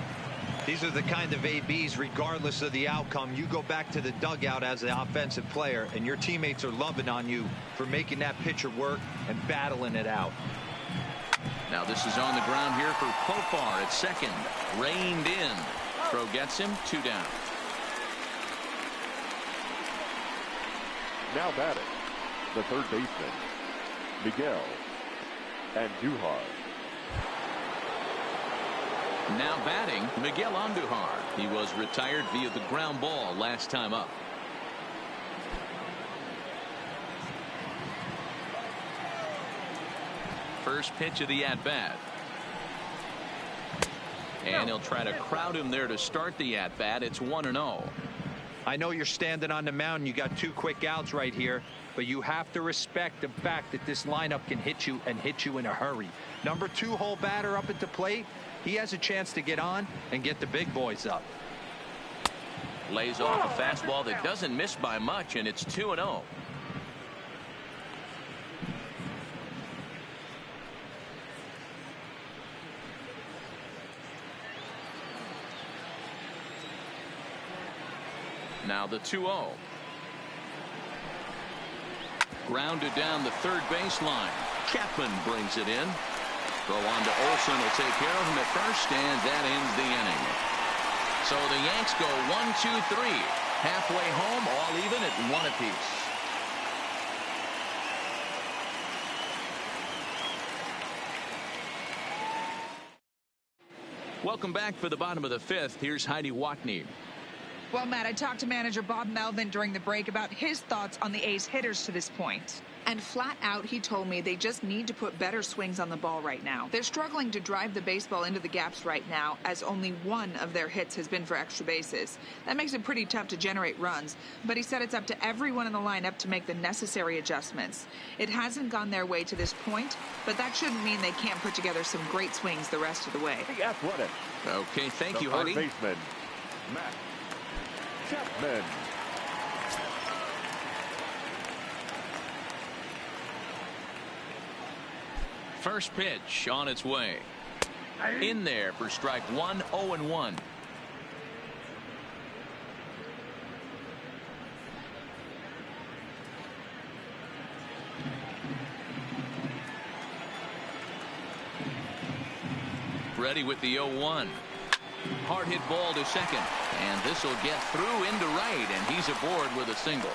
These are the kind of ABs, regardless of the outcome, you go back to the dugout as an offensive player, and your teammates are loving on you for making that pitcher work and battling it out. Now this is on the ground here for Profar at second. Reined in. Throw gets him, 2 down. Now batting, the third baseman, Miguel Andujar. Now batting, Miguel Andujar. He was retired via the ground ball last time up. First pitch of the at-bat. And he'll try to crowd him there to start the at-bat. It's 1-0. I know you're standing on the mound. You got 2 quick outs right here, but you have to respect the fact that this lineup can hit you and hit you in a hurry. Number 2 hole batter up at the plate. He has a chance to get on and get the big boys up. Lays off a fastball that doesn't miss by much, and it's 2-0. Now the 2-0. Grounded down the third baseline. Chapman brings it in. Throw on to Olsen will take care of him at first, and that ends the inning. So the Yanks go 1-2-3. Halfway home, all even at 1 apiece. Welcome back for the bottom of the 5th. Here's Heidi Watney. Well, Matt, I talked to manager Bob Melvin during the break about his thoughts on the A's hitters to this point. And flat out, he told me they just need to put better swings on the ball right now. They're struggling to drive the baseball into the gaps right now, as only 1 of their hits has been for extra bases. That makes it pretty tough to generate runs, but he said it's up to everyone in the lineup to make the necessary adjustments. It hasn't gone their way to this point, but that shouldn't mean they can't put together some great swings the rest of the way. The Athletic. Okay, thank you, Third Heidi. baseman, Matt Chapman. First pitch on its way. In there for strike one, 0-1. Ready with the 0-1. Hard hit ball to second. And this will get through into right, and he's aboard with a single.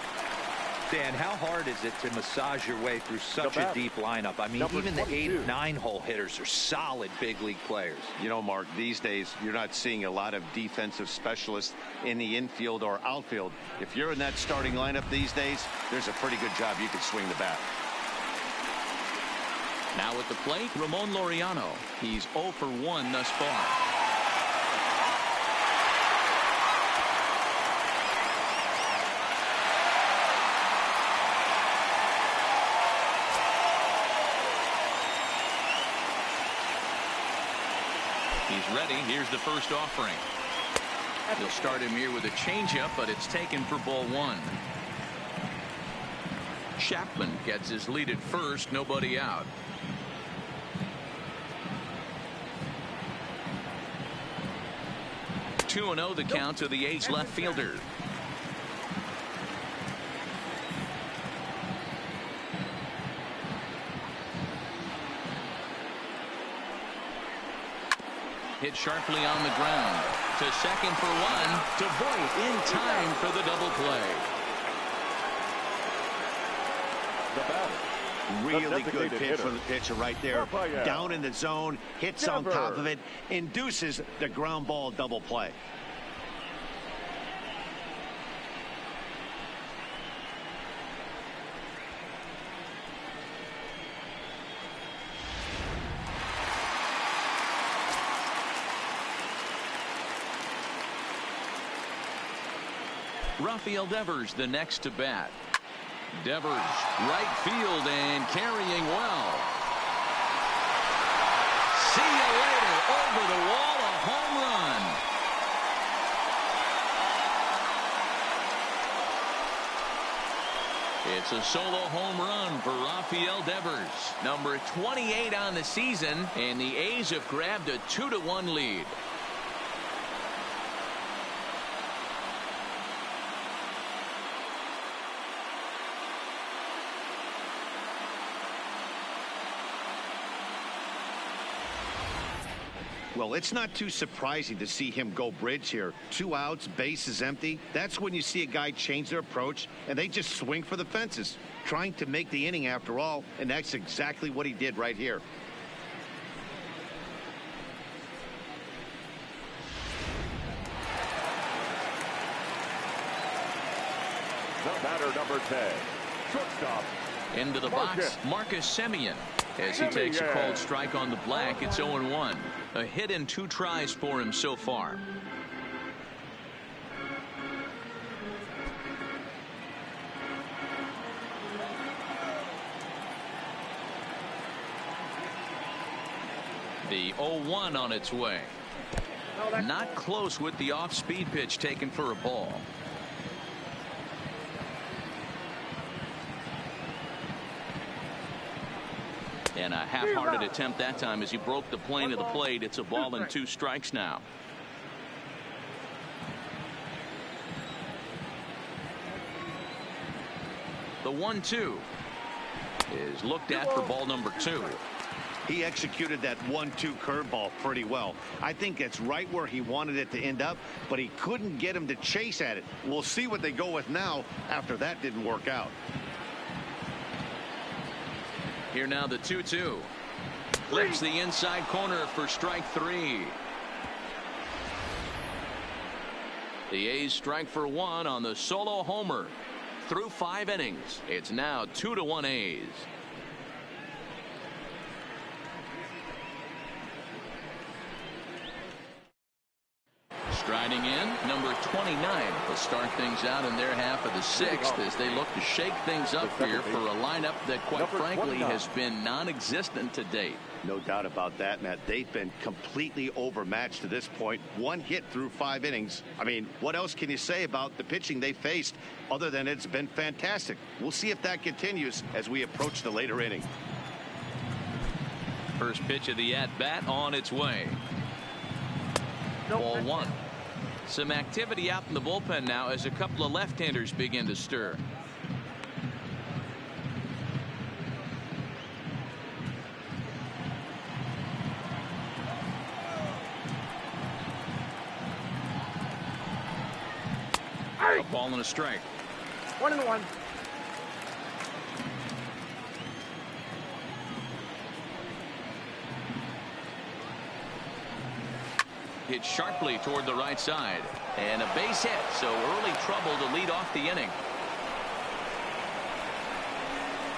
Dan, how hard is it to massage your way through such a deep lineup? I mean, even the 8 and 9 hole hitters are solid big league players. You know, Mark, these days you're not seeing a lot of defensive specialists in the infield or outfield. If you're in that starting lineup these days, there's a pretty good job you can swing the bat. Now at the plate, Ramon Laureano. He's 0 for 1 thus far. He's ready. Here's the first offering. He'll start him here with a changeup, but it's taken for ball 1. Chapman gets his lead at first. Nobody out. Two 2-0 the count to the A's left fielder. Hit sharply on the ground. To second for 1. To Voit in time for the double play. The batter. Really good pitch from the pitcher right there. Down in the zone, hits on top of it, induces the ground ball double play. Rafael Devers the next to bat. Devers right field and carrying well. See you later. Over the wall, a home run. It's a solo home run for Rafael Devers, number 28 on the season, and the A's have grabbed a 2-1 lead. Well, it's not too surprising to see him go bridge here. 2 outs, base is empty. That's when you see a guy change their approach, and they just swing for the fences, trying to make the inning after all, and that's exactly what he did right here. The batter, number 10. Shortstop. Into the box, Marcus Semien. As he takes a cold strike on the black, it's 0-1. A hit and 2 tries for him so far. The 0-1 on its way. Not close with the off-speed pitch taken for a ball. And a half-hearted attempt that time as he broke the plane of the plate. It's a ball and 2 strikes now. The 1-2 is looked at for ball number 2. He executed that 1-2 curveball pretty well. I think it's right where he wanted it to end up, but he couldn't get him to chase at it. We'll see what they go with now after that didn't work out. Here now the 2-2. Clips the inside corner for strike 3. The A's strike for 1 on the solo homer. Through 5 innings, it's now 2-1 A's. Striding in, number 29 will start things out in their half of the 6th as they look to shake things up here for a lineup that, quite frankly, has been non-existent to date. No doubt about that, Matt. They've been completely overmatched to this point. 1 hit through 5 innings. I mean, what else can you say about the pitching they faced other than it's been fantastic? We'll see if that continues as we approach the later inning. First pitch of the at-bat on its way. Ball one. Some activity out in the bullpen now as a couple of left-handers begin to stir. A ball and a strike. 1-1. Hit sharply toward the right side. And a base hit, so early trouble to lead off the inning.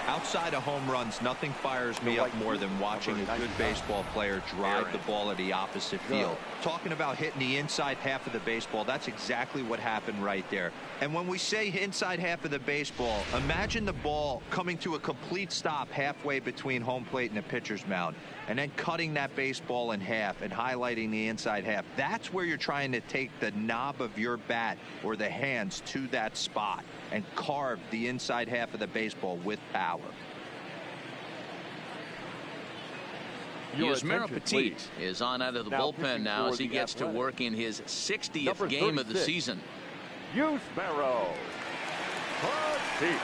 Outside of home runs, nothing fires me up more than watching a good baseball player drive the ball at the opposite field. Talking about hitting the inside half of the baseball, that's exactly what happened right there. And when we say inside half of the baseball, imagine the ball coming to a complete stop halfway between home plate and the pitcher's mound, and then cutting that baseball in half and highlighting the inside half. That's where you're trying to take the knob of your bat or the hands to that spot and carve the inside half of the baseball with power. Yusmeiro Petit is on out of the bullpen now as he gets to work in his 60th game of the season. Yusmeiro Petit.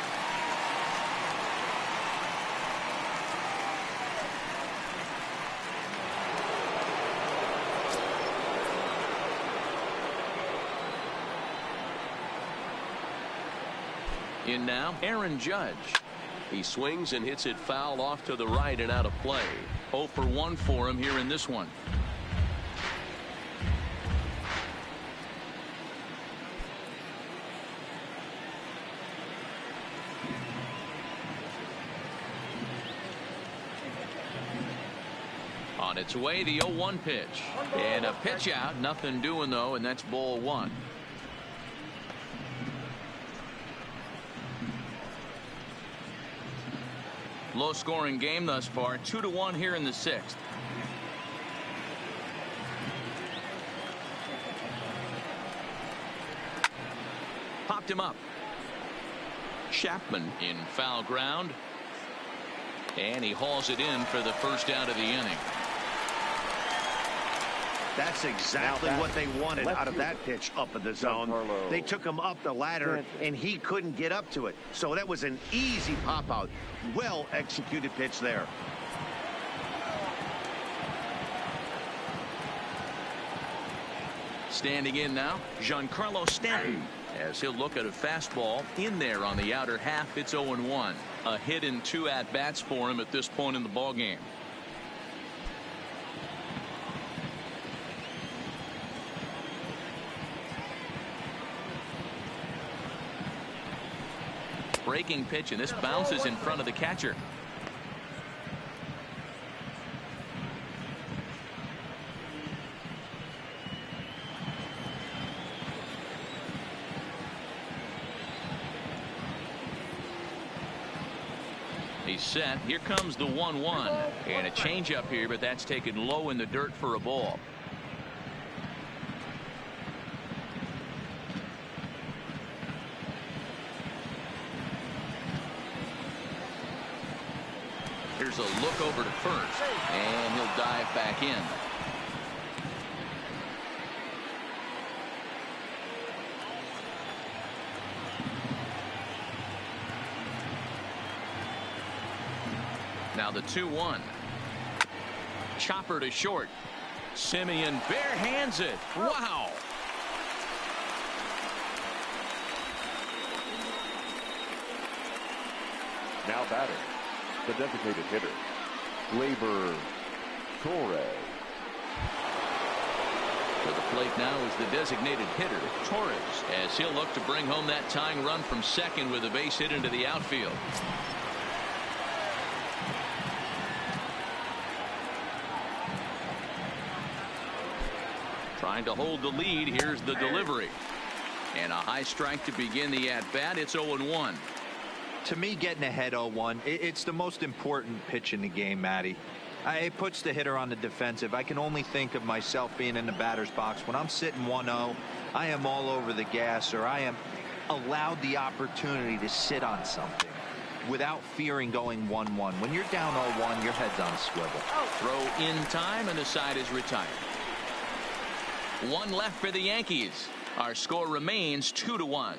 In now, Aaron Judge. He swings and hits it foul off to the right and out of play. 0 for 1 for him here in this one. On its way, the 0-1 pitch. And a pitch out. Nothing doing, though, and that's ball one. Low scoring game thus far. 2-1 here in the 6th. Popped him up. Chapman in foul ground. And he hauls it in for the first out of the inning. That's exactly what they wanted out of that pitch up in the zone. They took him up the ladder, and he couldn't get up to it. So that was an easy pop-out. Well-executed pitch there. Standing in now, Giancarlo Stanton. As he'll look at a fastball in there on the outer half. It's 0-1. A hit in 2 at-bats for him at this point in the ballgame. Breaking pitch, and this bounces in front of the catcher. He's set. Here comes the 1-1. And a changeup here, but that's taken low in the dirt for a ball. Here's a look over to first, and he'll dive back in. Now the 2-1. Chopper to short. Simeon bare hands it. Wow. Now batting, the designated hitter, Gleyber Torres. To the plate now is the designated hitter, Torres, as he'll look to bring home that tying run from second with a base hit into the outfield. Trying to hold the lead. Here's the delivery. And a high strike to begin the at-bat. It's 0-1. To me, getting ahead 0-1, it's the most important pitch in the game, Matty. It puts the hitter on the defensive. I can only think of myself being in the batter's box. When I'm sitting 1-0, I am all over the gas, or I am allowed the opportunity to sit on something. without fearing going 1-1. When you're down 0-1, your head's on a swivel. Throw in time, and the side is retired. One left for the Yankees. Our score remains 2-1.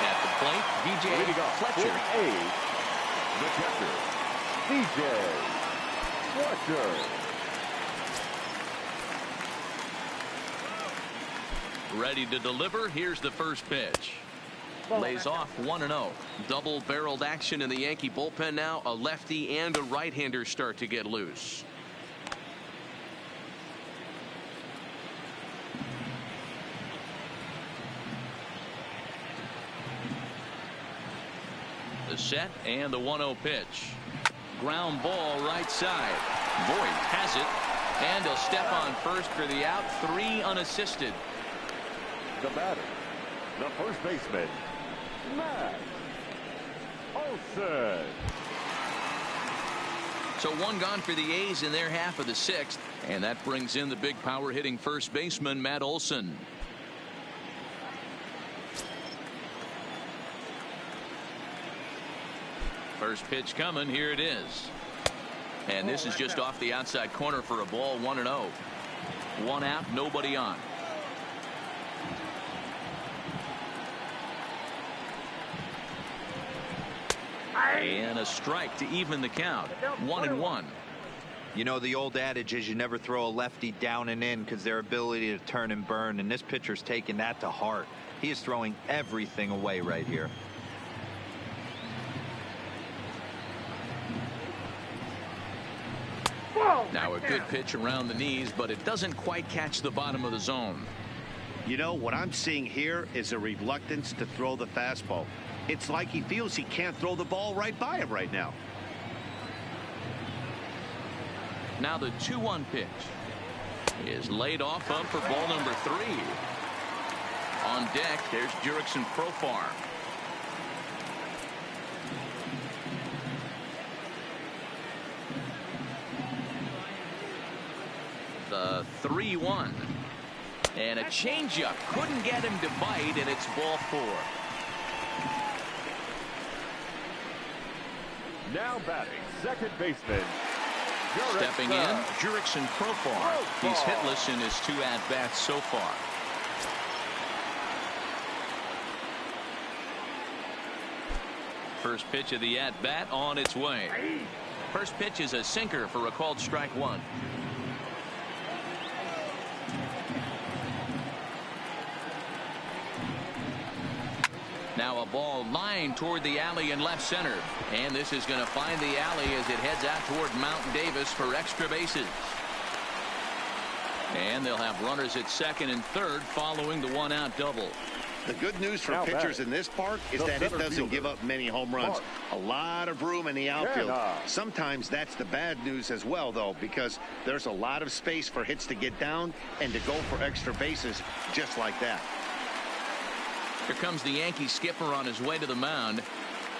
At the plate, DJ Fletcher. The catcher, DJ Fletcher. Ready to deliver. Here's the first pitch. Lays off 1-0. Double-barreled action in the Yankee bullpen now. A lefty and a right-hander start to get loose. The set and the 1-0 pitch. Ground ball right side. Voit has it, and he'll step on first for the out. 3 unassisted. The batter, the first baseman, Matt Olson. So 1 gone for the A's in their half of the 6th, and that brings in the big power hitting first baseman Matt Olson. First pitch coming. Here it is, and this is just off the outside corner for a ball. 1-0. 1 out, nobody on. And a strike to even the count. 1-1. You know, the old adage is you never throw a lefty down and in because their ability to turn and burn, and this pitcher's taking that to heart. He is throwing everything away right here. Now a good pitch around the knees, but it doesn't quite catch the bottom of the zone. You know, what I'm seeing here is a reluctance to throw the fastball. It's like he feels he can't throw the ball right by him right now. Now the 2-1 pitch is laid off up for ball number 3. On deck, there's Jurickson Profar. The 3-1. And a changeup. Couldn't get him to bite, and it's ball 4. Now batting, second baseman, Stepping in, Jurickson Profar. He's hitless in his 2 at-bats so far. First pitch of the at-bat on its way. First pitch is a sinker for a called strike 1. Now a ball lined toward the alley in left center. And this is going to find the alley as it heads out toward Mount Davis for extra bases. And they'll have runners at second and third following the 1-out double. The good news for pitchers in this park is that it doesn't give up many home runs. A lot of room in the outfield. Sometimes that's the bad news as well, though, because there's a lot of space for hits to get down and to go for extra bases just like that. Here comes the Yankee skipper on his way to the mound,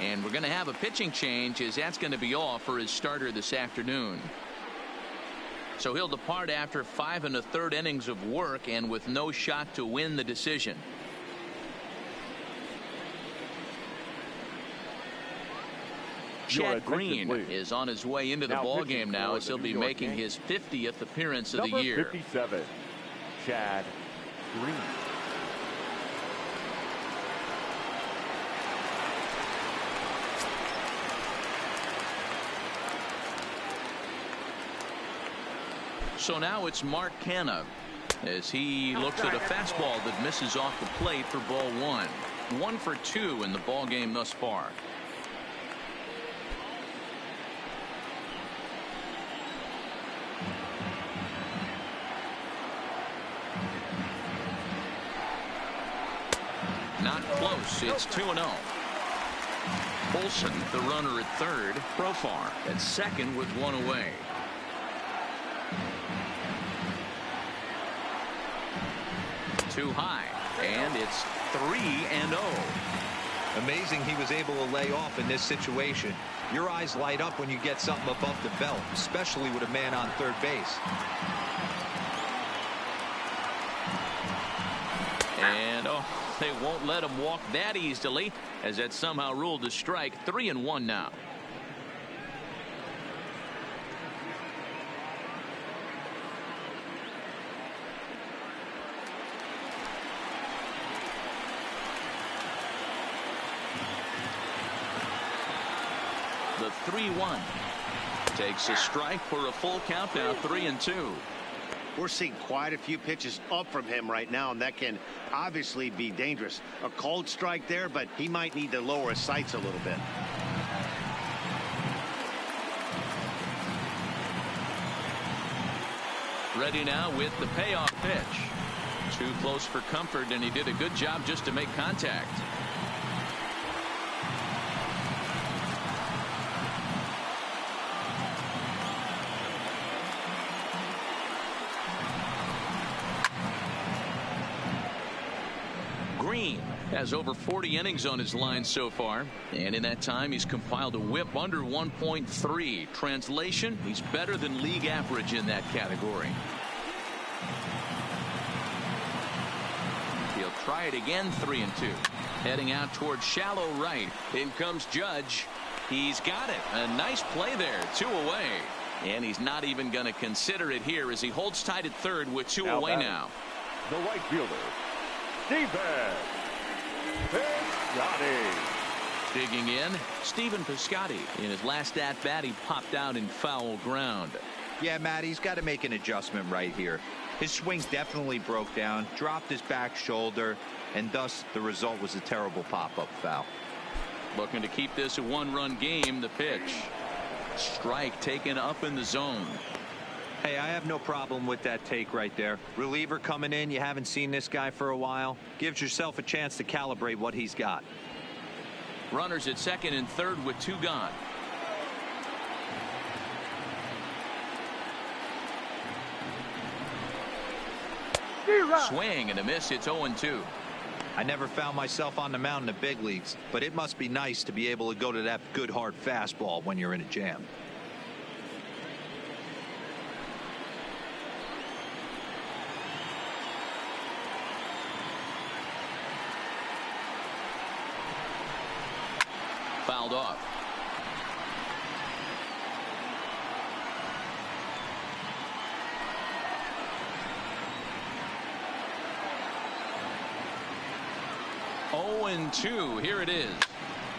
and we're going to have a pitching change as that's going to be all for his starter this afternoon. So he'll depart after 5 1/3 innings of work and with no shot to win the decision. Chad Green is on his way into the ball game now as he'll be making his 50th appearance of the year. 57, Chad Green. So now it's Mark Canha as he looks at a fastball that misses off the plate for ball 1. 1 for 2 in the ball game thus far. Not close. It's 2-0. Olson, the runner at third. Profar at second with 1 away. Too high, and it's 3-0. Amazing he was able to lay off in this situation. Your eyes light up when you get something above the belt, especially with a man on third base. And they won't let him walk that easily, as that somehow ruled a strike. 3-1 now. The 3-1 takes a strike for a full count now. 3-2. We're seeing quite a few pitches up from him right now, and that can obviously be dangerous. A cold strike there, but he might need to lower his sights a little bit. Ready now with the payoff pitch. Too close for comfort, and he did a good job just to make contact. Has over 40 innings on his line so far, and in that time he's compiled a whip under 1.3. Translation, he's better than league average in that category. He'll try it again. 3-2. Heading out towards shallow right. In comes Judge. He's got it. A nice play there. 2 away, and he's not even going to consider it here as he holds tight at third with 2 away now. The right fielder, Stephen Piscotty. Digging in, Stephen Piscotty. In his last at-bat, he popped out in foul ground. Yeah, Matt, he's got to make an adjustment right here. His swing definitely broke down, dropped his back shoulder, and thus the result was a terrible pop-up foul. Looking to keep this a one-run game. The pitch. Strike taken up in the zone. Hey, I have no problem with that take right there. Reliever coming in. You haven't seen this guy for a while. Gives yourself a chance to calibrate what he's got. Runners at second and third with 2 gone. Swing and a miss. It's 0-2. I never found myself on the mound in the big leagues, but it must be nice to be able to go to that good hard fastball when you're in a jam. Fouled off. Oh, and 2. Here it is.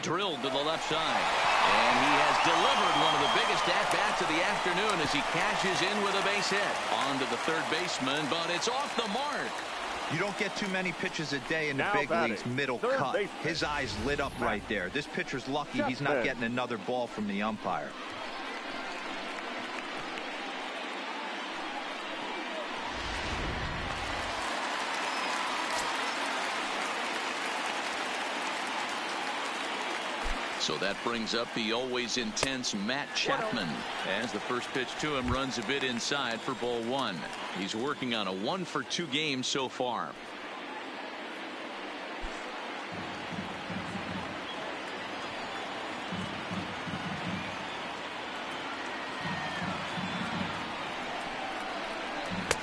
Drilled to the left side. And he has delivered one of the biggest at-bats of the afternoon as he cashes in with a base hit. On to the third baseman, but it's off the mark. You don't get too many pitches a day in the big leagues middle cut. His eyes lit up right there. This pitcher's lucky he's not getting another ball from the umpire. So that brings up the always intense Matt Chapman as the first pitch to him runs a bit inside for ball 1. He's working on a 1-for-2 game so far.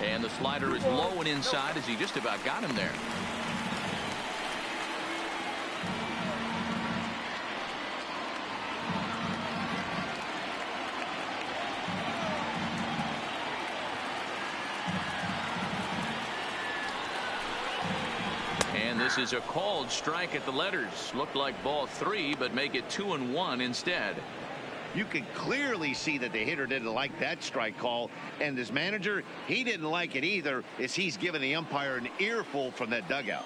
And the slider is low and inside as he just about got him there. This is a called strike at the letters. Looked like ball 3, but make it 2-1 instead. You can clearly see that the hitter didn't like that strike call, and his manager, he didn't like it either, as he's giving the umpire an earful from that dugout.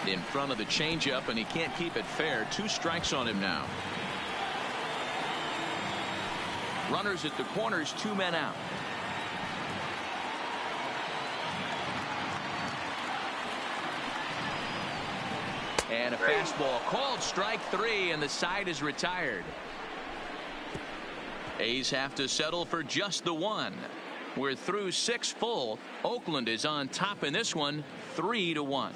In front of the changeup, and he can't keep it fair. 2 strikes on him now. Runners at the corners, 2 men out. And a fastball called strike 3, and the side is retired. A's have to settle for just the 1. We're through 6 full. Oakland is on top in this one, 3-1.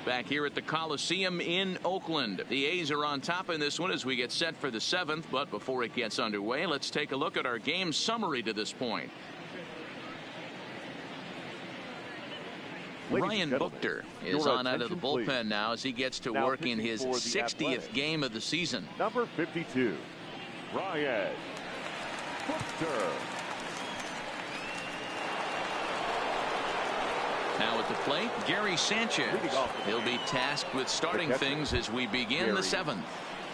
Back here at the Coliseum in Oakland. The A's are on top in this one as we get set for the 7th. But before it gets underway, let's take a look at our game summary to this point. Ryan Buchter is on out of the bullpen now as he gets to work in his 60th game of the season. Number 52, Ryan Buchter. Now at the plate, Gary Sanchez. He'll be tasked with starting things as we begin the 7th.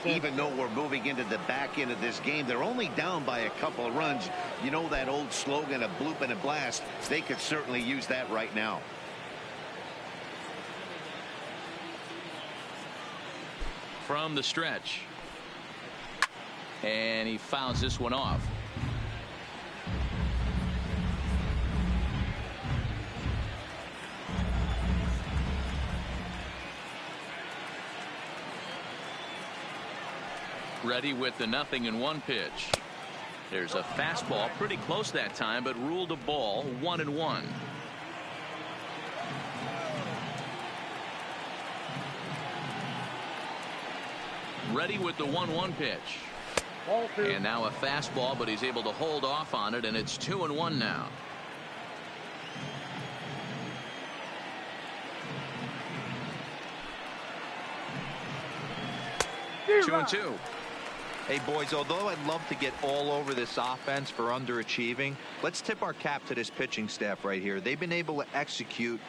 Even though we're moving into the back end of this game, they're only down by a couple of runs. You know that old slogan, a bloop and a blast. They could certainly use that right now. From the stretch. And he fouls this one off. Ready with the 0-1 pitch. There's a fastball pretty close that time, but ruled a ball, 1-1. Ready with the 1-1 pitch. And now a fastball, but he's able to hold off on it, and it's 2-1 now. Two and two. Hey, boys, although I'd love to get all over this offense for underachieving, let's tip our cap to this pitching staff right here. They've been able to execute